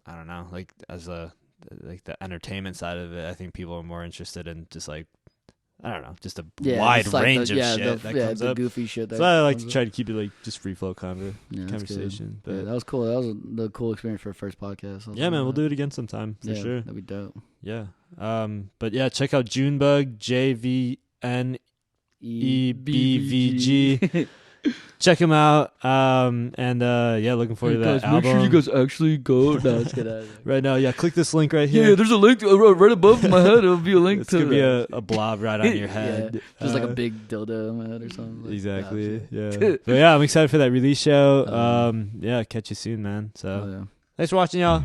I don't know, like as like the entertainment side of it, I think people are more interested in just like I don't know, just a wide range of shit that comes up. Goofy shit. So I like to try to keep it like just free flow conversation. But that was cool. That was the cool experience for a first podcast. Yeah, man, we'll do it again sometime for sure. That'd be dope. Yeah. But yeah, check out Junebug, JVNEBVG. Check him out. And looking forward to that album. Make sure you guys actually go. No, let's get out of there. Right now, click this link right here. Yeah, there's a link right above my head. It'll be a link it's to. It's gonna be a blob right on your head. Just like a big dildo on my head or something. Exactly. Yeah. But yeah, I'm excited for that release show. Catch you soon, man. So, thanks for watching, y'all.